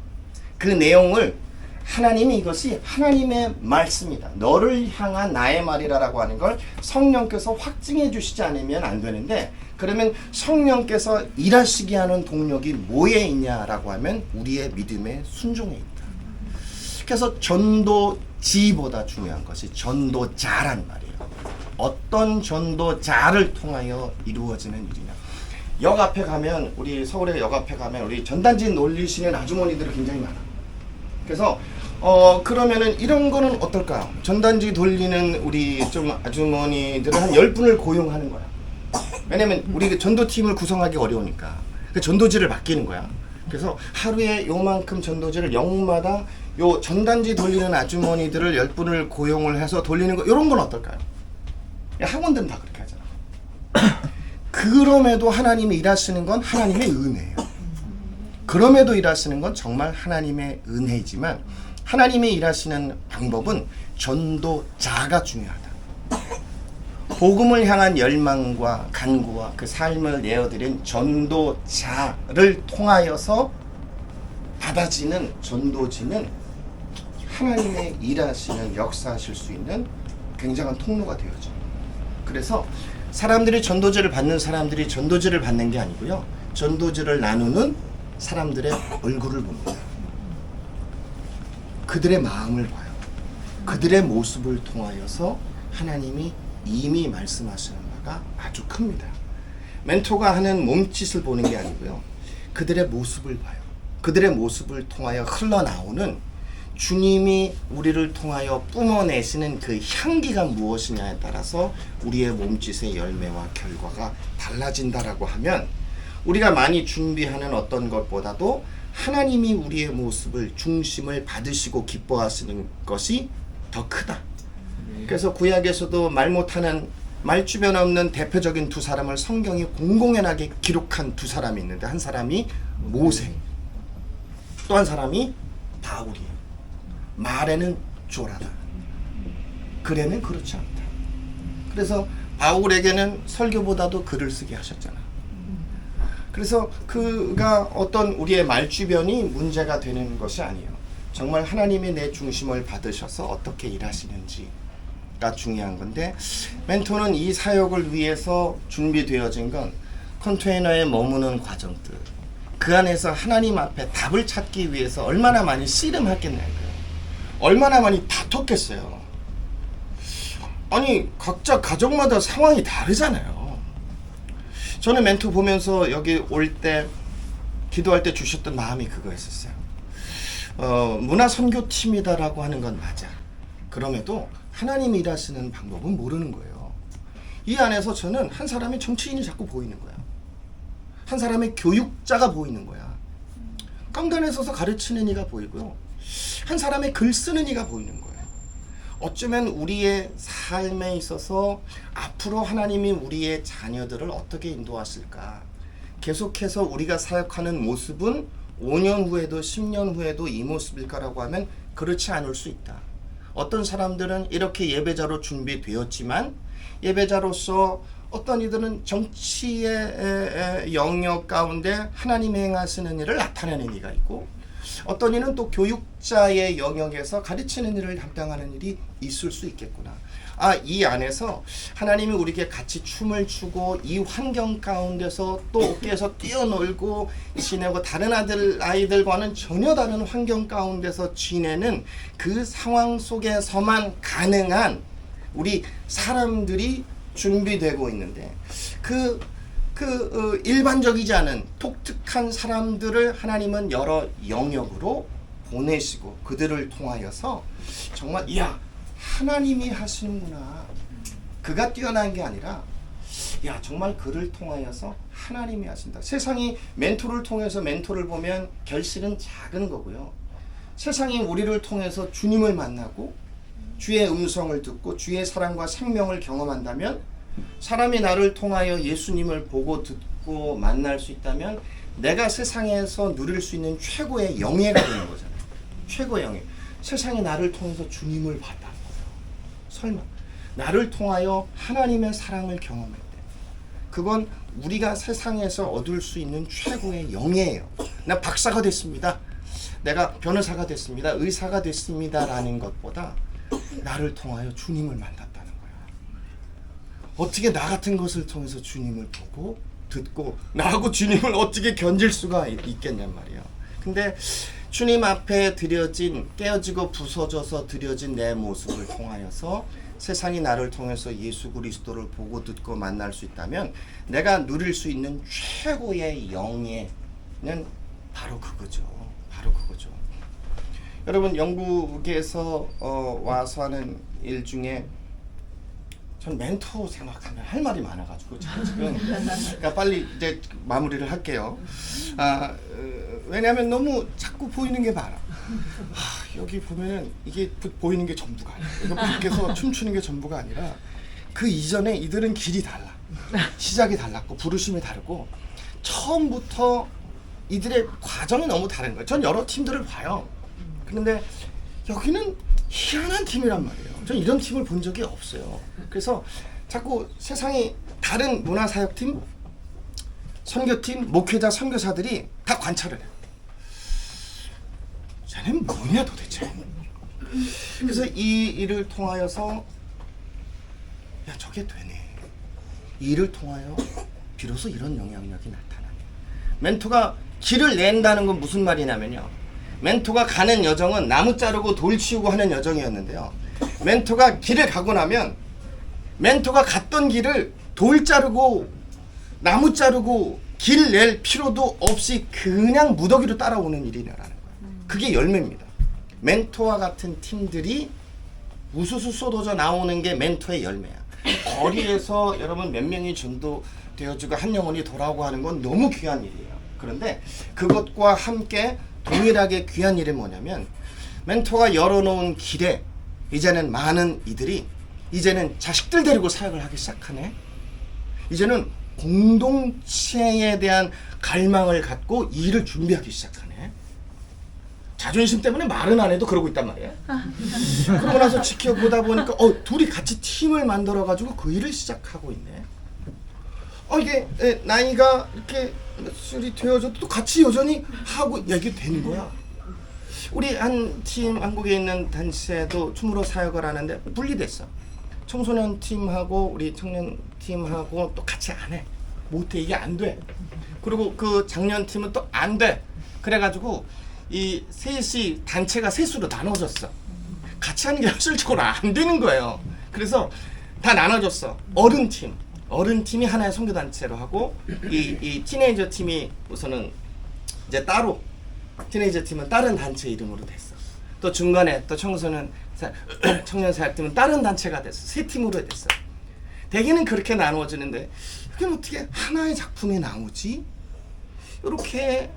그 내용을 하나님이 이것이 하나님의 말씀이다. 너를 향한 나의 말이라고 하는 걸 성령께서 확증해 주시지 않으면 안 되는데 그러면 성령께서 일하시게 하는 동력이 뭐에 있냐라고 하면 우리의 믿음의 순종에 있다. 그래서 전도지보다 중요한 것이 전도자란 말이에요. 어떤 전도자를 통하여 이루어지는 일이냐. 역 앞에 가면 우리 서울의 역 앞에 가면 우리 전단지 놀리시는 아주머니들이 굉장히 많아. 그래서 그러면은 이런 거는 어떨까요? 전단지 돌리는 우리 좀 아주머니들은 한 10분을 고용하는 거야. 왜냐면 우리 전도팀을 구성하기 어려우니까 그 전도지를 맡기는 거야. 그래서 하루에 요만큼 전도지를 역마다 요 전단지 돌리는 아주머니들을 10분을 고용을 해서 돌리는 거 이런 건 어떨까요? 학원들은 다 그렇게 하잖아. 그럼에도 하나님이 일하시는 건 하나님의 은혜예요. 그럼에도 일하시는 건 정말 하나님의 은혜이지만 하나님이 일하시는 방법은 전도자가 중요하다. 복음을 향한 열망과 간구와 그 삶을 내어드린 전도자를 통하여서 받아지는 전도지는 하나님의 일하시는 역사하실 수 있는 굉장한 통로가 되어져. 그래서 사람들이 전도지를 받는 사람들이 전도지를 받는 게 아니고요. 전도지를 나누는 사람들의 얼굴을 봅니다. 그들의 마음을 봐요. 그들의 모습을 통하여서 하나님이 이미 말씀하시는 바가 아주 큽니다. 멘토가 하는 몸짓을 보는 게 아니고요. 그들의 모습을 봐요. 그들의 모습을 통하여 흘러나오는 주님이 우리를 통하여 뿜어내시는 그 향기가 무엇이냐에 따라서 우리의 몸짓의 열매와 결과가 달라진다라고 하면 우리가 많이 준비하는 어떤 것보다도 하나님이 우리의 모습을 중심을 받으시고 기뻐하시는 것이 더 크다. 그래서 구약에서도 말 못하는 말주변 없는 대표적인 두 사람을 성경이 공공연하게 기록한 두 사람이 있는데 한 사람이 모세 또 한 사람이 바울이에요. 말에는 쫄아다. 글에는 그렇지 않다. 그래서 바울에게는 설교보다도 글을 쓰게 하셨잖아. 그래서 그가 어떤 우리의 말주변이 문제가 되는 것이 아니에요. 정말 하나님이 내 중심을 받으셔서 어떻게 일하시는지가 중요한 건데 멘토는 이 사역을 위해서 준비되어진 건 컨테이너에 머무는 과정들 그 안에서 하나님 앞에 답을 찾기 위해서 얼마나 많이 씨름했겠냐고요. 얼마나 많이 다퉜겠어요. 아니 각자 가정마다 상황이 다르잖아요. 저는 멘토 보면서 여기 올 때 기도할 때 주셨던 마음이 그거였었어요. 문화선교팀이다라고 하는 건 맞아. 그럼에도 하나님이 일하시는 방법은 모르는 거예요. 이 안에서 저는 한 사람의 정치인이 자꾸 보이는 거야. 한 사람의 교육자가 보이는 거야. 강단에 서서 가르치는 이가 보이고요. 한 사람의 글 쓰는 이가 보이는 거예요. 어쩌면 우리의 삶에 있어서 앞으로 하나님이 우리의 자녀들을 어떻게 인도하실까? 계속해서 우리가 사역하는 모습은 5년 후에도 10년 후에도 이 모습일까라고 하면 그렇지 않을 수 있다. 어떤 사람들은 이렇게 예배자로 준비되었지만 예배자로서 어떤 이들은 정치의 영역 가운데 하나님이 행하시는 일을 나타내는 이가 있고 어떤 이는 또 교육자의 영역에서 가르치는 일을 담당하는 일이 있을 수 있겠구나. 이 안에서 하나님이 우리에게 같이 춤을 추고 이 환경 가운데서 또 어깨에서 뛰어놀고 지내고 다른 아이들과는 전혀 다른 환경 가운데서 지내는 그 상황 속에서만 가능한 우리 사람들이 준비되고 있는데 일반적이지 않은 독특한 사람들을 하나님은 여러 영역으로 보내시고 그들을 통하여서 정말 하나님이 하시는구나. 그가 뛰어난 게 아니라 정말 그를 통하여서 하나님이 하신다. 세상이 멘토를 통해서 멘토를 보면 결실은 작은 거고요. 세상이 우리를 통해서 주님을 만나고 주의 음성을 듣고 주의 사랑과 생명을 경험한다면 사람이 나를 통하여 예수님을 보고 듣고 만날 수 있다면 내가 세상에서 누릴 수 있는 최고의 영예가 되는 거잖아요. 최고의 영예. 세상이 나를 통해서 주님을 봤다는 거예요. 설마 나를 통하여 하나님의 사랑을 경험할 때 그건 우리가 세상에서 얻을 수 있는 최고의 영예예요. 나 박사가 됐습니다. 내가 변호사가 됐습니다. 의사가 됐습니다. 라는 것보다 나를 통하여 주님을 만났다는 거야. 어떻게 나 같은 것을 통해서 주님을 보고 듣고 나하고 주님을 어떻게 견질 수가 있겠냔 말이야. 근데 주님 앞에 드려진 깨어지고 부서져서 드려진 내 모습을 통하여서 세상이 나를 통해서 예수 그리스도를 보고 듣고 만날 수 있다면 내가 누릴 수 있는 최고의 영예는 바로 그거죠. 바로 그거죠. 여러분 영국에서 와서 하는 일 중에 전 멘토 생각하면 할 말이 많아가지고 지금 그러니까 빨리 이제 마무리를 할게요. 왜냐하면 너무 자꾸 보이는 게 많아. 여기 보면은 이게 보이는 게 전부가 아니야. 이거 밖에서 춤추는 게 전부가 아니라 그 이전에 이들은 길이 달라. 시작이 달랐고 부르심이 다르고 처음부터 이들의 과정이 너무 다른 거예요. 전 여러 팀들을 봐요. 그런데 여기는 희한한 팀이란 말이에요. 전 이런 팀을 본 적이 없어요. 그래서 자꾸 세상에 다른 문화사역팀, 선교팀, 목회자, 선교사들이 다 관찰을 해요. 쟤는 뭐냐 도대체. 그래서 이 일을 통하여서 저게 되네. 이 일을 통하여 비로소 이런 영향력이 나타나네. 멘토가 길을 낸다는 건 무슨 말이냐면요. 멘토가 가는 여정은 나무 자르고 돌 치우고 하는 여정이었는데요. 멘토가 길을 가고 나면 멘토가 갔던 길을 돌 자르고 나무 자르고 길 낼 필요도 없이 그냥 무더기로 따라오는 일이라는 거예요. 그게 열매입니다. 멘토와 같은 팀들이 우수수 쏟아져 나오는 게 멘토의 열매야. 거리에서 여러분 몇 명이 전도되어지고 한 영혼이 돌아오고 하는 건 너무 귀한 일이에요. 그런데 그것과 함께 동일하게 귀한 일이 뭐냐면 멘토가 열어놓은 길에 이제는 많은 이들이 이제는 자식들 데리고 사역을 하기 시작하네. 이제는 공동체에 대한 갈망을 갖고 일을 준비하기 시작하네. 자존심 때문에 말은 안 해도 그러고 있단 말이야. 그러고 나서 지켜보다 보니까 둘이 같이 팀을 만들어가지고 그 일을 시작하고 있네. 이게 나이가 이렇게 술이 되어져도 또 같이 여전히 하고 얘기 되는 거야. 우리 한 팀 한국에 있는 단체도 춤으로 사역을 하는데 분리됐어. 청소년 팀하고 우리 청년 팀하고 또 같이 안 해. 못해. 이게 안 돼. 그리고 그 작년 팀은 또 안 돼. 그래가지고 이 셋이 단체가 셋으로 나눠졌어. 같이 하는 게 현실적으로 안 되는 거예요. 그래서 다 나눠졌어. 어른 팀이 하나의 선교단체로 하고 이 티네이저 팀이 우선은 이제 따로 티네이저 팀은 다른 단체 이름으로 됐어. 또 중간에 또 청년 사역팀은 다른 단체가 됐어. 세 팀으로 됐어. 대개는 그렇게 나누어지는데 이게 어떻게 하나의 작품이 나오지? 이렇게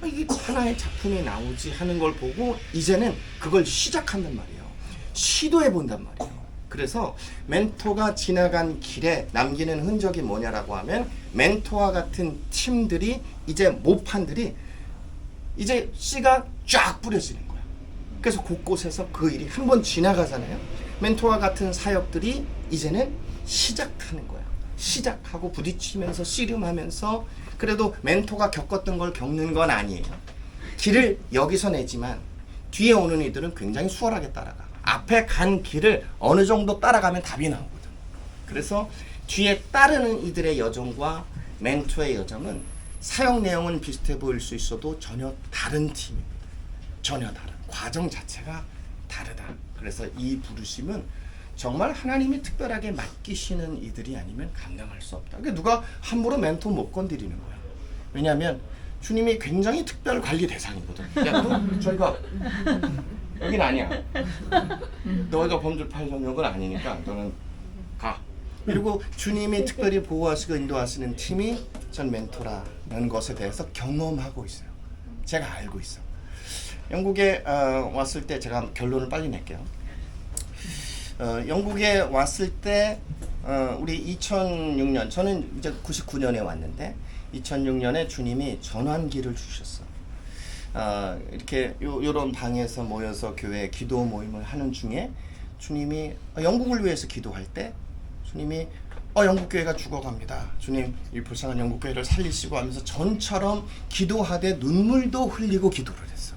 이게 하나의 작품이 나오지 하는 걸 보고 이제는 그걸 시작한단 말이에요. 시도해 본단 말이에요. 그래서 멘토가 지나간 길에 남기는 흔적이 뭐냐라고 하면 멘토와 같은 팀들이 이제 모판들이 이제 씨가 쫙 뿌려지는 거야. 그래서 곳곳에서 그 일이 한번 지나가잖아요. 멘토와 같은 사역들이 이제는 시작하는 거야. 시작하고 부딪히면서 씨름하면서 그래도 멘토가 겪었던 걸 겪는 건 아니에요. 길을 여기서 내지만 뒤에 오는 이들은 굉장히 수월하게 따라가. 앞에 간 길을 어느 정도 따라가면 답이 나오거든. 그래서 뒤에 따르는 이들의 여정과 멘토의 여정은 사역 내용은 비슷해 보일 수 있어도 전혀 다른 팀입니다. 전혀 다른. 과정 자체가 다르다. 그래서 이 부르심은 정말 하나님이 특별하게 맡기시는 이들이 아니면 감당할 수 없다. 그러니까 누가 함부로 멘토 못 건드리는 거야. 왜냐하면 주님이 굉장히 특별 관리 대상이거든. 야, 너 저리 가. 여긴 아니야. 너희가 범접할 영역은 아니니까 너는 가. 그리고 주님이 특별히 보호하시고 인도하시는 팀이 전 멘토라는 것에 대해서 경험하고 있어요. 제가 알고 있어. 영국에 왔을 때 제가 결론을 빨리 낼게요. 영국에 왔을 때 우리 2006년 저는 이제 99년에 왔는데 2006년에 주님이 전환기를 주셨어. 이렇게 요런 방에서 모여서 교회 기도 모임을 하는 중에 주님이 영국을 위해서 기도할 때 주님이 영국 교회가 죽어갑니다. 주님 이 불쌍한 영국 교회를 살리시고 하면서 전처럼 기도하되 눈물도 흘리고 기도를 했어.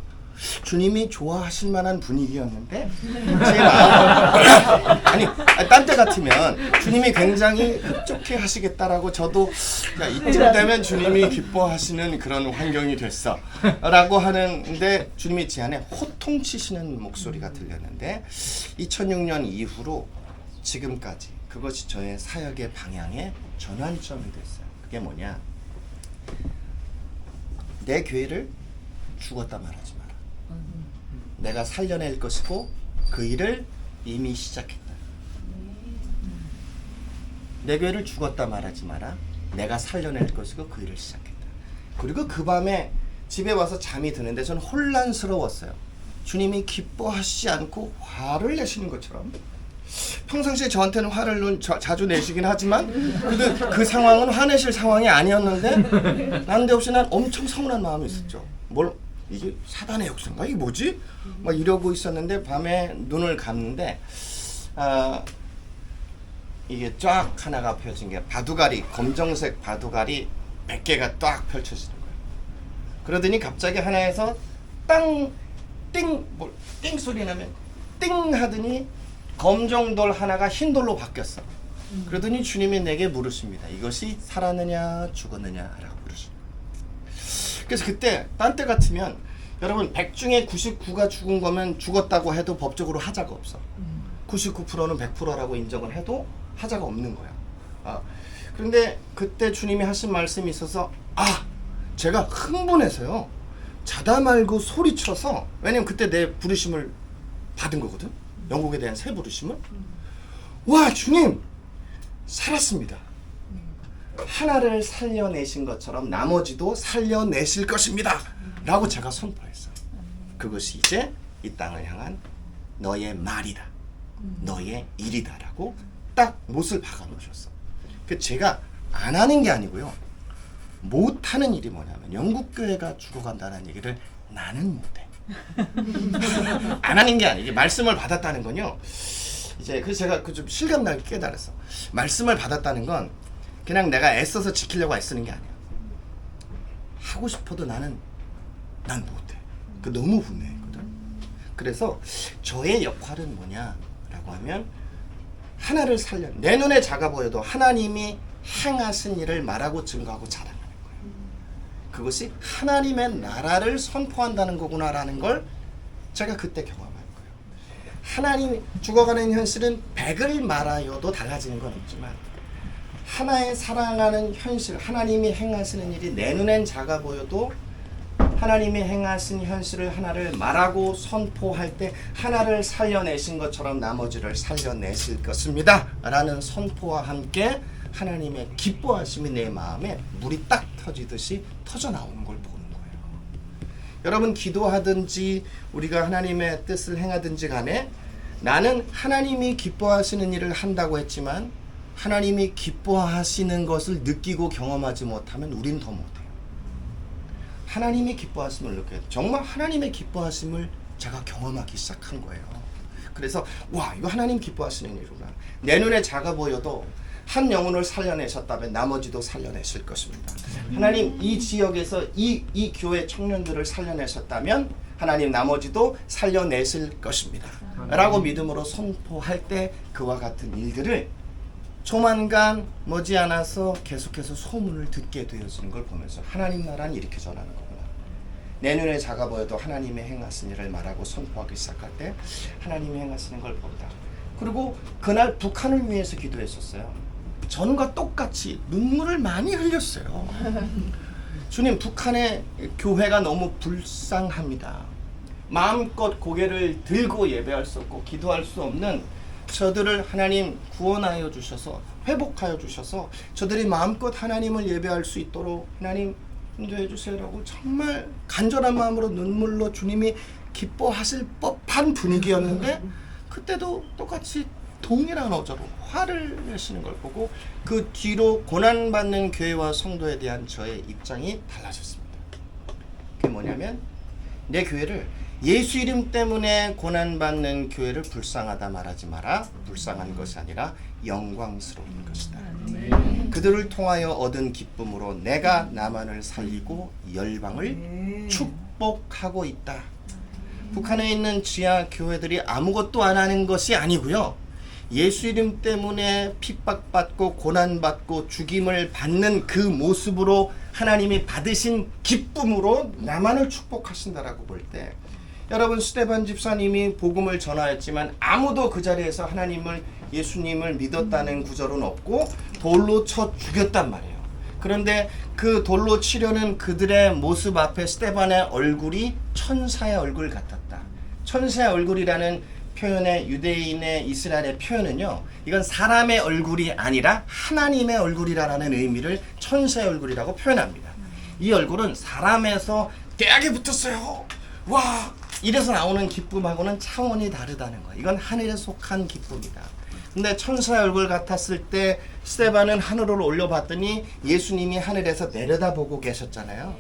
주님이 좋아하실 만한 분위기였는데 제 마음 아니 딴 때 같으면 주님이 굉장히 흡족해 하시겠다라고 저도 야, 이쯤 되면 주님이 기뻐하시는 그런 환경이 됐어 라고 하는데 주님이 제 안에 호통치시는 목소리가 들렸는데 2006년 이후로 지금까지 그것이 저의 사역의 방향의 전환점이 됐어요. 그게 뭐냐, 내 교회를 죽었다 말하지 마라. 내가 살려낼 것이고 그 일을 이미 시작했다. 내 교회를 죽었다 말하지 마라. 내가 살려낼 것이고 그 일을 시작했다. 그리고 그 밤에 집에 와서 잠이 드는데 저는 혼란스러웠어요. 주님이 기뻐하시지 않고 화를 내시는 것처럼. 평상시에 저한테는 화를 자주 내시긴 하지만 그래도 그 상황은 화내실 상황이 아니었는데 난데없이 난 엄청 서운한 마음이 있었죠. 이게 사단의 역사인가? 이게 뭐지? 막 이러고 있었는데 밤에 눈을 감는데 이게 쫙 하나가 펴진 게 바둑알이, 검정색 바둑알이 몇 개가 딱 펼쳐지는 거예요. 그러더니 갑자기 하나에서 띵 소리 나면 띵 하더니 검정돌 하나가 흰돌로 바뀌었어. 그러더니 주님이 내게 물으십니다. 이것이 살았느냐 죽었느냐 라고 물으십니다. 그래서 그때 딴 때 같으면 여러분 100 중에 99가 죽은 거면 죽었다고 해도 법적으로 하자가 없어. 99%는 100%라고 인정을 해도 하자가 없는 거야. 그런데 그때 주님이 하신 말씀이 있어서 제가 흥분해서요 자다 말고 소리쳐서, 왜냐면 그때 내 부르심을 받은 거거든. 영국에 대한 새 부르심을. 와 주님 살았습니다. 하나를 살려내신 것처럼 나머지도 살려내실 것입니다 라고 제가 선포했어요. 그것이 이제 이 땅을 향한 너의 말이다, 너의 일이다 라고 딱 못을 박아 놓으셨어. 제가 안 하는 게 아니고요, 못하는 일이 뭐냐면 영국 교회가 죽어간다는 얘기를 나는 못해. 안 하는 게 아니에요. 말씀을 받았다는 건요, 이제 그래서 제가 좀 실감나게 깨달았어. 말씀을 받았다는 건 그냥 내가 애써서 지키려고 애쓰는 게 아니야. 하고 싶어도 난 못해. 너무 분해했거든. 그래서 저의 역할은 뭐냐라고 하면 하나를 살려, 내 눈에 작아 보여도 하나님이 행하신 일을 말하고 증거하고 자랑하는 거예요. 그것이 하나님의 나라를 선포한다는 거구나라는 걸 제가 그때 경험한 거예요. 하나님이 죽어가는 현실은 100을 말하여도 달라지는 건 없지만 하나의 사랑하는 현실, 하나님이 행하시는 일이 내 눈엔 작아 보여도 하나님이 행하신 현실을 하나를 말하고 선포할 때 하나를 살려내신 것처럼 나머지를 살려내실 것입니다 라는 선포와 함께 하나님의 기뻐하심이 내 마음에 물이 딱 터지듯이 터져 나오는 걸 보는 거예요. 여러분, 기도하든지 우리가 하나님의 뜻을 행하든지 간에 나는 하나님이 기뻐하시는 일을 한다고 했지만 하나님이 기뻐하시는 것을 느끼고 경험하지 못하면 우린 더 못해요. 하나님이 기뻐하심을 느껴요. 정말 하나님의 기뻐하심을 제가 경험하기 시작한 거예요. 그래서 와, 이거 하나님 기뻐하시는 일이구나. 내 눈에 작아 보여도 한 영혼을 살려내셨다면 나머지도 살려내실 것입니다. 하나님 이 지역에서 이 교회 청년들을 살려내셨다면 하나님 나머지도 살려내실 것입니다 라고 믿음으로 선포할 때 그와 같은 일들을 조만간 머지않아서 계속해서 소문을 듣게 되어지는 걸 보면서 하나님 나라는 이렇게 전하는 거구나. 내 눈에 작아 보여도 하나님의 행하신 일을 말하고 선포하기 시작할 때 하나님이 행하시는 걸 본다. 그리고 그날 북한을 위해서 기도했었어요. 전과 똑같이 눈물을 많이 흘렸어요. 주님, 북한의 교회가 너무 불쌍합니다. 마음껏 고개를 들고 예배할 수 없고 기도할 수 없는 저들을 하나님 구원하여 주셔서 회복하여 주셔서 저들이 마음껏 하나님을 예배할 수 있도록 하나님 인도해 주세요라고 정말 간절한 마음으로 눈물로 주님이 기뻐하실 법한 분위기였는데 그때도 똑같이 동일한 어조로 화를 내시는 걸 보고 그 뒤로 고난받는 교회와 성도에 대한 저의 입장이 달라졌습니다. 그게 뭐냐면 내 교회를 예수 이름 때문에 고난받는 교회를 불쌍하다 말하지 마라. 불쌍한 것이 아니라 영광스러운 것이다. 그들을 통하여 얻은 기쁨으로 내가 나만을 살리고 열방을 축복하고 있다. 북한에 있는 지하 교회들이 아무것도 안 하는 것이 아니고요. 예수 이름 때문에 핍박받고 고난받고 죽임을 받는 그 모습으로 하나님이 받으신 기쁨으로 나만을 축복하신다라고 볼 때 여러분, 스데반 집사님이 복음을 전하였지만 아무도 그 자리에서 하나님을 예수님을 믿었다는 구절은 없고 돌로 쳐 죽였단 말이에요. 그런데 그 돌로 치려는 그들의 모습 앞에 스데반의 얼굴이 천사의 얼굴 같았다. 천사의 얼굴이라는 표현의 유대인의 이스라엘의 표현은요, 이건 사람의 얼굴이 아니라 하나님의 얼굴이라는 의미를 천사의 얼굴이라고 표현합니다. 이 얼굴은 사람에서 대학에 붙었어요. 와! 이래서 나오는 기쁨하고는 차원이 다르다는 거예요. 이건 하늘에 속한 기쁨이다. 근데 천사의 얼굴 같았을 때 스데반은 하늘로 올려봤더니 예수님이 하늘에서 내려다보고 계셨잖아요.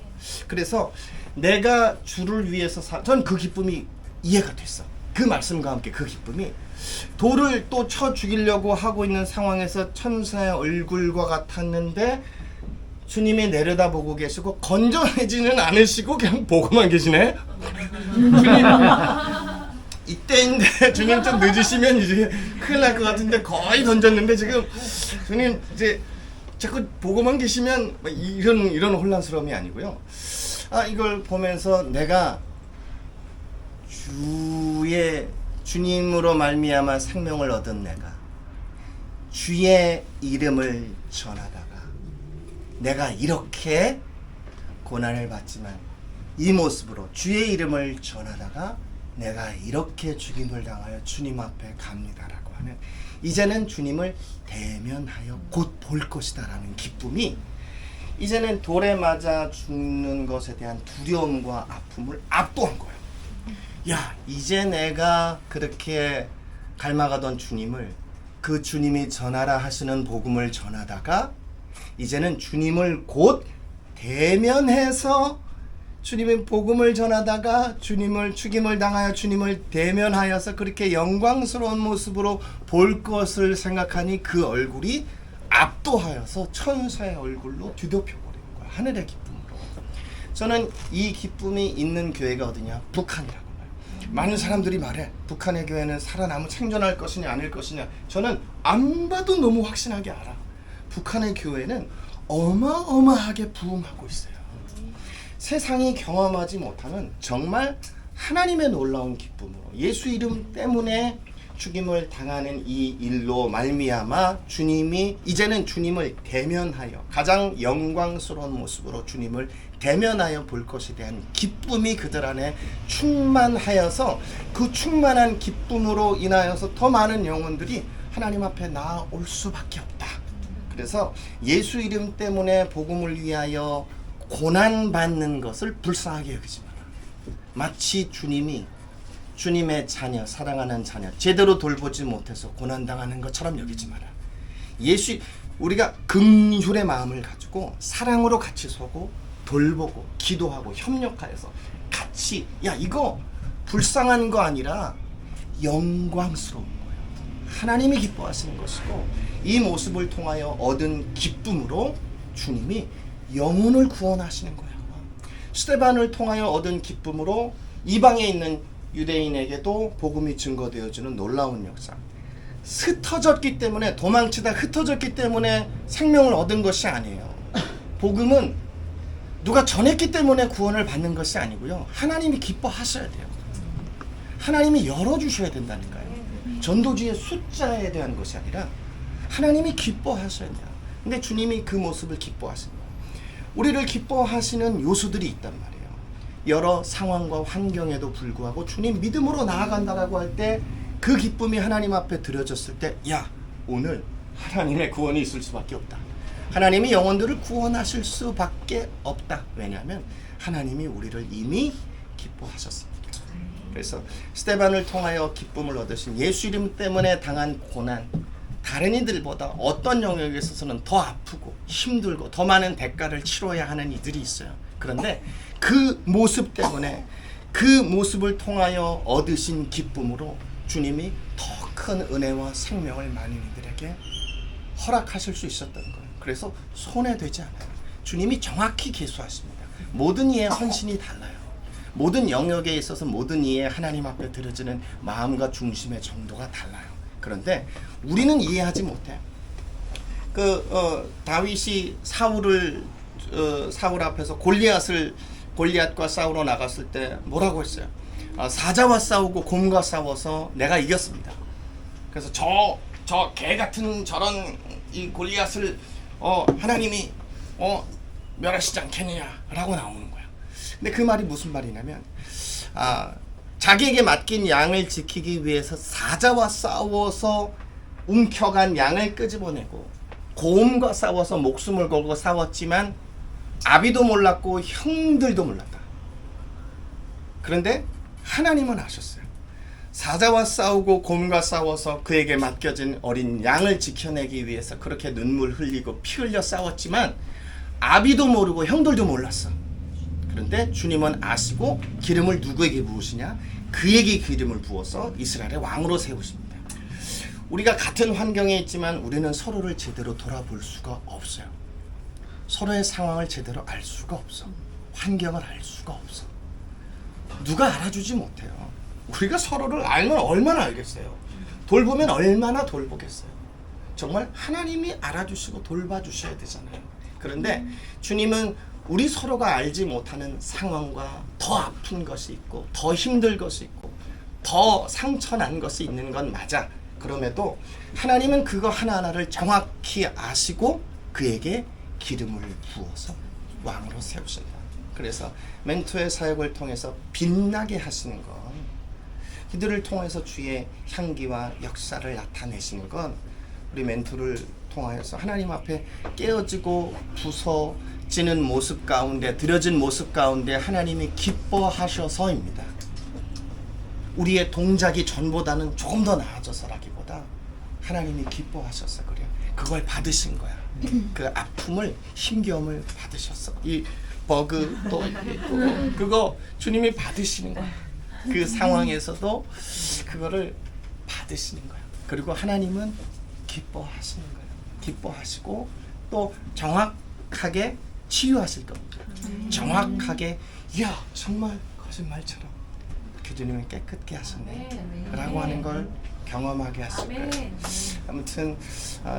그래서 내가 주를 위해서 전 그 기쁨이 이해가 됐어. 그 말씀과 함께 그 기쁨이 돌을 또 쳐 죽이려고 하고 있는 상황에서 천사의 얼굴과 같았는데 주님이 내려다보고 계시고 건져내지는 않으시고 그냥 보고만 계시네. 주님, 이때인데 주님 좀 늦으시면 이제 큰일 날 것 같은데 거의 던졌는데 지금 주님 이제 자꾸 보고만 계시면 이런 혼란스러움이 아니고요. 이걸 보면서 내가 주님으로 말미암아 생명을 얻은 내가 주의 이름을 전하다가 내가 이렇게 고난을 받지만 이 모습으로 주의 이름을 전하다가 내가 이렇게 죽임을 당하여 주님 앞에 갑니다라고 하는, 이제는 주님을 대면하여 곧 볼 것이다 라는 기쁨이 이제는 돌에 맞아 죽는 것에 대한 두려움과 아픔을 압도한 거예요. 야, 이제 내가 그렇게 닮아가던 주님을, 그 주님이 전하라 하시는 복음을 전하다가 이제는 주님을 곧 대면해서 주님의 복음을 전하다가 주님을 죽임을 당하여 주님을 대면하여서 그렇게 영광스러운 모습으로 볼 것을 생각하니 그 얼굴이 압도하여서 천사의 얼굴로 뒤덮여버리는 거예요. 하늘의 기쁨으로. 저는 이 기쁨이 있는 교회가 어디냐? 북한이라고 말해요. 많은 사람들이 말해, 북한의 교회는 살아남을 생존할 것이냐 아닐 것이냐. 저는 안 봐도 너무 확신하게 알아. 북한의 교회는 어마어마하게 부흥하고 있어요. 세상이 경험하지 못하는 정말 하나님의 놀라운 기쁨으로 예수 이름 때문에 죽임을 당하는 이 일로 말미암아 주님이 이제는 주님을 대면하여 가장 영광스러운 모습으로 주님을 대면하여 볼 것에 대한 기쁨이 그들 안에 충만하여서 그 충만한 기쁨으로 인하여서 더 많은 영혼들이 하나님 앞에 나아올 수밖에 없다. 그래서 예수 이름 때문에 복음을 위하여 고난받는 것을 불쌍하게 여기지 마라. 마치 주님이 주님의 자녀, 사랑하는 자녀 제대로 돌보지 못해서 고난당하는 것처럼 여기지 마라. 우리가 긍휼의 마음을 가지고 사랑으로 같이 서고 돌보고 기도하고 협력하여서 같이 이거 불쌍한 거 아니라 영광스러운 거예요. 하나님이 기뻐하시는 것이고 이 모습을 통하여 얻은 기쁨으로 주님이 영혼을 구원하시는 거예요. 스데반을 통하여 얻은 기쁨으로 이방에 있는 유대인에게도 복음이 증거되어지는 놀라운 역사. 흩어졌기 때문에 도망치다 흩어졌기 때문에 생명을 얻은 것이 아니에요. 복음은 누가 전했기 때문에 구원을 받는 것이 아니고요. 하나님이 기뻐하셔야 돼요. 하나님이 열어주셔야 된다니까요. 전도지의 숫자에 대한 것이 아니라 하나님이 기뻐하셔야 돼요. 근데 주님이 그 모습을 기뻐하십니다. 우리를 기뻐하시는 요소들이 있단 말이에요. 여러 상황과 환경에도 불구하고 주님 믿음으로 나아간다라고 할 때 그 기쁨이 하나님 앞에 드려졌을 때 오늘 하나님의 구원이 있을 수밖에 없다. 하나님이 영혼들을 구원하실 수밖에 없다. 왜냐하면 하나님이 우리를 이미 기뻐하셨습니다. 그래서 스데반을 통하여 기쁨을 얻으신 예수 이름 때문에 당한 고난, 다른 이들보다 어떤 영역에 있어서는 더 아프고 힘들고 더 많은 대가를 치러야 하는 이들이 있어요. 그런데 그 모습 때문에 그 모습을 통하여 얻으신 기쁨으로 주님이 더 큰 은혜와 생명을 많은 이들에게 허락하실 수 있었던 거예요. 그래서 손해되지 않아요. 주님이 정확히 계수하십니다. 모든 이의 헌신이 달라요. 모든 영역에 있어서 모든 이의 하나님 앞에 드려지는 마음과 중심의 정도가 달라요. 그런데 우리는 이해하지 못해요. 다윗이 사울 앞에서 골리앗과 싸우러 나갔을 때 뭐라고 했어요? 사자와 싸우고 곰과 싸워서 내가 이겼습니다. 그래서 저 개 같은 저런 이 골리앗을 하나님이 멸하시지 않겠느냐라고 나오는 거야. 근데 그 말이 무슨 말이냐면 자기에게 맡긴 양을 지키기 위해서 사자와 싸워서 움켜간 양을 끄집어내고 곰과 싸워서 목숨을 걸고 싸웠지만 아비도 몰랐고 형들도 몰랐다. 그런데 하나님은 아셨어요. 사자와 싸우고 곰과 싸워서 그에게 맡겨진 어린 양을 지켜내기 위해서 그렇게 눈물 흘리고 피 흘려 싸웠지만 아비도 모르고 형들도 몰랐어. 그런데 주님은 아시고 기름을 누구에게 부으시냐? 그에게 기름을 부어서 이스라엘의 왕으로 세우십니다. 우리가 같은 환경에 있지만 우리는 서로를 제대로 돌아볼 수가 없어요. 서로의 상황을 제대로 알 수가 없어. 환경을 알 수가 없어. 누가 알아주지 못해요. 우리가 서로를 알면 얼마나 알겠어요. 돌보면 얼마나 돌보겠어요. 정말 하나님이 알아주시고 돌봐주셔야 되잖아요. 그런데 주님은 우리 서로가 알지 못하는 상황과 더 아픈 것이 있고 더 힘들 것이 있고 더 상처난 것이 있는 건 맞아. 그럼에도 하나님은 그거 하나하나를 정확히 아시고 그에게 기름을 부어서 왕으로 세우신다. 그래서 멘토의 사역을 통해서 빛나게 하시는 건, 그들을 통해서 주의 향기와 역사를 나타내시는 건 우리 멘토를 통하여서 하나님 앞에 깨어지고 부서지는 모습 가운데, 드려진 모습 가운데 하나님이 기뻐하셔서입니다. 우리의 동작이 전보다는 조금 더 나아져서라기보다 하나님이 기뻐하셔서 그래요. 그걸 받으신 거야. 그 아픔을, 힘겨움을 받으셨어. 이 버그 또 그거 주님이 받으시는 거야. 그 상황에서도 그거를 받으시는 거야. 그리고 하나님은 기뻐하시는 거예요. 기뻐하시고 또 정확하게 치유하실 겁니다. 정확하게, 야 정말 거짓말처럼 교주님은 깨끗게 하셨네 라고 하는 걸 경험하게 하실 거예요. 아무튼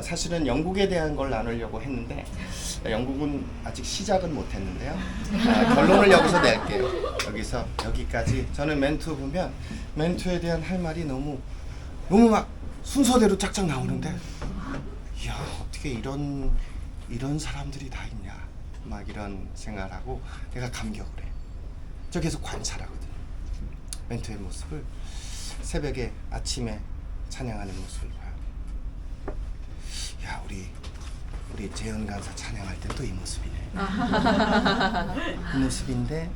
사실은 영국에 대한 걸 나누려고 했는데 영국은 아직 시작은 못했는데요. 결론을 여기서 낼게요. 여기까지. 저는 멘토 보면 멘토에 대한 할 말이 너무 너무 막 순서대로 짝짝 나오는데 이야 어떻게 이런 사람들이 다 있냐 막 이런 생각을 하고 내가 감격을 해. 저 계속 관찰하거든. 멘토의 모습을 새벽에 아침에 찬양하는 모습을 봐요. 야 우리 재현 간사 찬양할 때 또 이 모습이네. 이 모습인데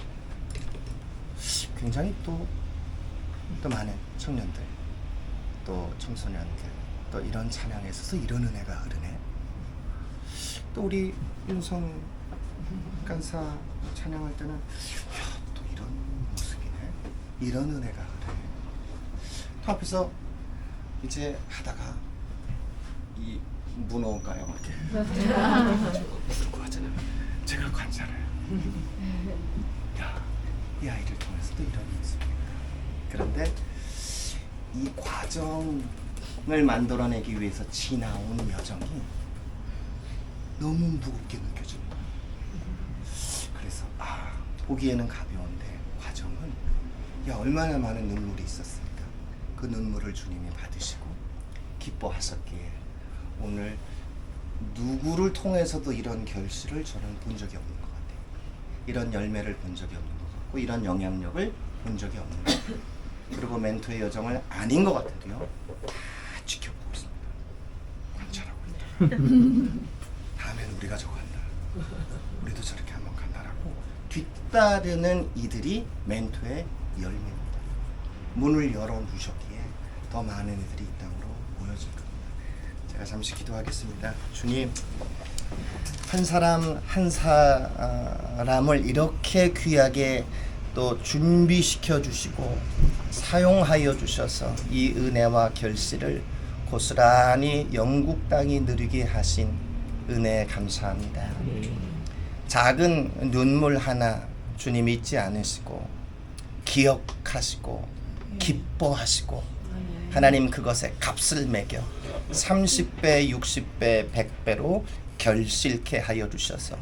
굉장히 또 많은 청년들 또 청소년들 또 이런 찬양에 있어서 이런 은혜가 흐르네. 또 우리 윤성 간사 찬양할 때는 또 이런 모습이네. 이런 은혜가 흐르네. 또 앞에서 이제 하다가 이 문어인가요? 이렇게 부르고 하잖아요. 제가 관찰해요. 야, 이 아이를 통해서도 이런 모습입니다. 그런데 이 과정을 만들어내기 위해서 지나온 여정이 너무 무겁게 느껴집니다. 그래서 보기에는 가벼운데 과정은 얼마나 많은 눈물이 있었을까. 그 눈물을 주님이 받으시고 기뻐하셨기에 오늘 누구를 통해서도 이런 결실을 저는 본 적이 없는 것 같아요. 이런 열매를 본 적이 없는 것 같고 이런 영향력을 본 적이 없는 것 같아요. 그리고 멘토의 여정을 아닌 것 같아도요 다 지켜보고 있습니다. 관찰하고 있다. 다음엔 우리가 저거 한다. 우리도 저렇게 한번 간다라고 뒤따르는 이들이 멘토의 열매입니다. 문을 열어두셨기에 더 많은 이들이 이 땅으로 모여질 겁니다. 제가 잠시 기도하겠습니다. 주님, 한 사람 한 사람을 이렇게 귀하게 또 준비시켜 주시고 사용하여 주셔서 이 은혜와 결실을 고스란히 영국 땅이 누리게 하신 은혜에 감사합니다. 작은 눈물 하나 주님 잊지 않으시고 기억하시고 기뻐하시고 하나님 그것에 값을 매겨 30배, 60배, 100배로 결실케 하여 주셔서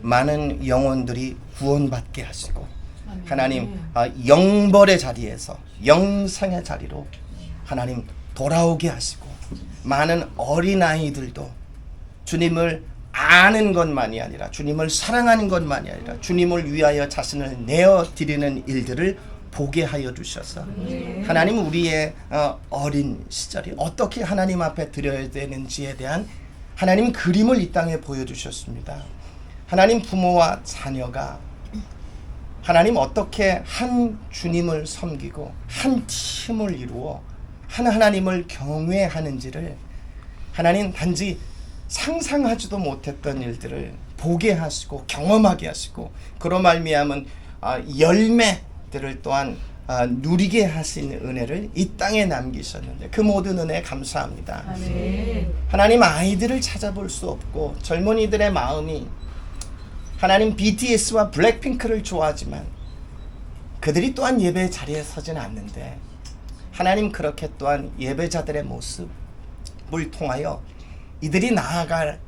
많은 영혼들이 구원받게 하시고 하나님 영벌의 자리에서 영생의 자리로 하나님 돌아오게 하시고 많은 어린아이들도 주님을 아는 것만이 아니라 주님을 사랑하는 것만이 아니라 주님을 위하여 자신을 내어드리는 일들을 보게 하여 주셔서 하나님 우리의 어린 시절이 어떻게 하나님 앞에 드려야 되는지에 대한 하나님 그림을 이 땅에 보여주셨습니다. 하나님 부모와 자녀가 하나님 어떻게 한 주님을 섬기고 한 팀을 이루어 하나님을 경외하는지를 하나님 단지 상상하지도 못했던 일들을 보게 하시고 경험하게 하시고 그로 말미암은 열매들을 또한 누리게 하신 은혜를 이 땅에 남기셨는데 그 모든 은혜에 감사합니다. 아멘. 하나님 아이들을 찾아볼 수 없고 젊은이들의 마음이 하나님 BTS와 블랙핑크를 좋아하지만 그들이 또한 예배 자리에 서지는 않는데 하나님 그렇게 또한 예배자들의 모습을 통하여 이들이 나아갈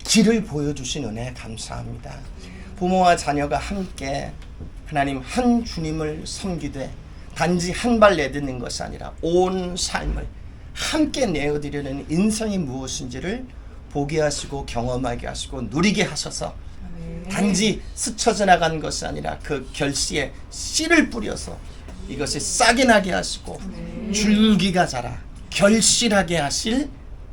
길을 보여주신 은혜에 감사합니다. 부모와 자녀가 함께 하나님 한 주님을 섬기되 단지 한 발 내딛는 것이 아니라 온 삶을 함께 내어드리는 인생이 무엇인지를 보게 하시고 경험하게 하시고 누리게 하셔서 단지 스쳐 지나간 것이 아니라 그 결실에 씨를 뿌려서 이것이 싹이 나게 하시고 줄기가 자라 결실하게 하실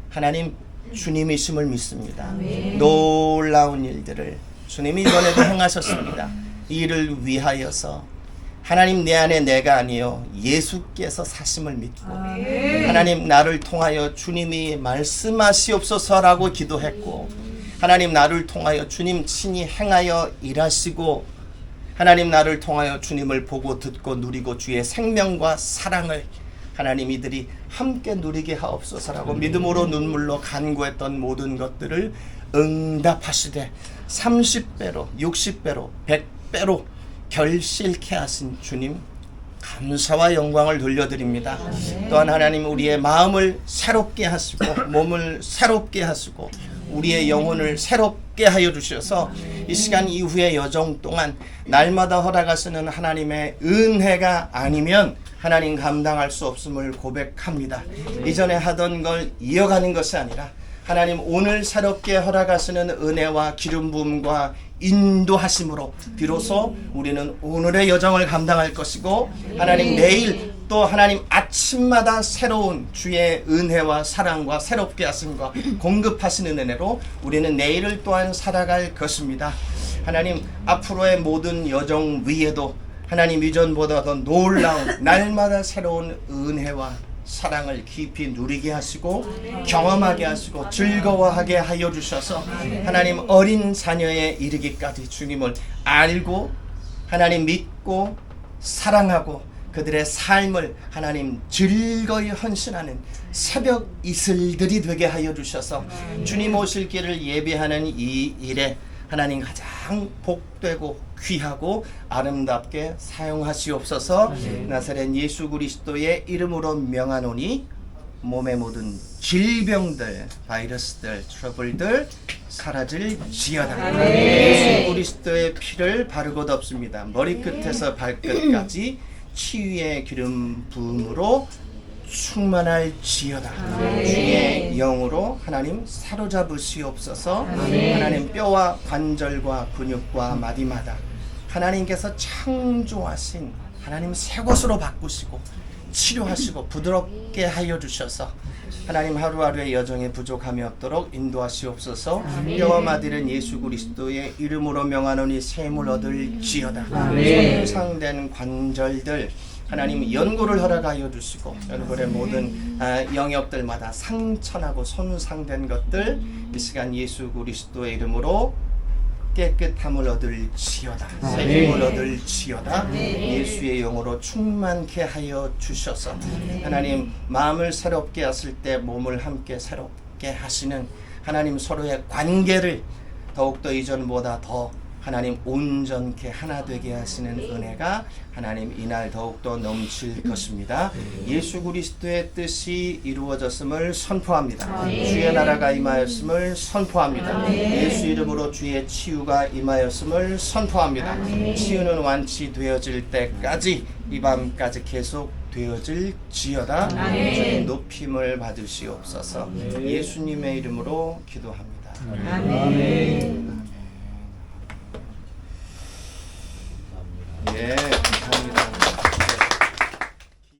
하나님 주님이심을 믿습니다. 놀라운 일들을 주님이 이번에도 행하셨습니다. 이 일을 위하여서 하나님 내 안에 내가 아니요 예수께서 사심을 믿고 하나님 나를 통하여 주님이 말씀하시옵소서라고 기도했고 하나님 나를 통하여 주님 친히 행하여 일하시고 하나님 나를 통하여 주님을 보고 듣고 누리고 주의 생명과 사랑을 하나님 이들이 함께 누리게 하옵소서라고 믿음으로 눈물로 간구했던 모든 것들을 응답하시되 30배로 60배로 100배로 결실케 하신 주님 감사와 영광을 돌려드립니다. 또한 하나님 우리의 마음을 새롭게 하시고 몸을 새롭게 하시고 우리의 영혼을 새롭게 하여 주셔서 이 시간 이후의 여정 동안 날마다 허락하시는 하나님의 은혜가 아니면 하나님 감당할 수 없음을 고백합니다. 이전에 하던 걸 이어가는 것이 아니라 하나님 오늘 새롭게 허락하시는 은혜와 기름 부음과 인도하심으로 비로소 우리는 오늘의 여정을 감당할 것이고, 하나님 내일 또 하나님 아침마다 새로운 주의 은혜와 사랑과 새롭게 하심과 공급하시는 은혜로 우리는 내일을 또한 살아갈 것입니다. 하나님 앞으로의 모든 여정 위에도 하나님 이전보다 더 놀라운 날마다 새로운 은혜와 사랑을 깊이 누리게 하시고 경험하게 하시고 즐거워하게 하여 주셔서 하나님 어린 자녀에 이르기까지 주님을 알고 하나님 믿고 사랑하고 그들의 삶을 하나님 즐거이 헌신하는 새벽 이슬들이 되게 하여 주셔서 주님 오실 길을 예비하는 이 일에 하나님 가장 복되고 귀하고 아름답게 사용하시옵소서. 나사렛 예수 그리스도의 이름으로 명하노니 몸의 모든 질병들, 바이러스들, 트러블들 사라질지어다. 예수 그리스도의 피를 바르고 덮습니다. 머리끝에서 발끝까지 치유의 기름 부음으로 충만할지어다. 주의 영으로 하나님 사로잡으시옵소서. 하나님 뼈와 관절과 근육과 마디마다 하나님께서 창조하신 하나님 새 것으로 바꾸시고 치료하시고 부드럽게 하여 주셔서 하나님 하루하루의 여정에 부족함이 없도록 인도하시옵소서. 뼈와 마디는 예수 그리스도의 이름으로 명하노니 샘을 얻을지어다. 손상된 관절들 하나님 연고를 허락하여 주시고 연골의 모든 영역들마다 상처나고 손상된 것들 이 시간 예수 그리스도의 이름으로 깨끗함을 얻을지어다. 새 힘을 얻을지어다. 예수의 영으로 충만케 하여 주셔서 하나님 마음을 새롭게 하실 때 몸을 함께 새롭게 하시는 하나님 서로의 관계를 더욱더 이전보다 더 하나님 온전케 하나 되게 하시는 은혜가 하나님 이날 더욱더 넘칠 것입니다. 예수 그리스도의 뜻이 이루어졌음을 선포합니다. 주의 나라가 임하였음을 선포합니다. 예수 이름으로 주의 치유가 임하였음을 선포합니다. 치유는 완치되어질 때까지 이 밤까지 계속 되어질지어다. 주님 높임을 받으시옵소서. 예수님의 이름으로 기도합니다. 아멘.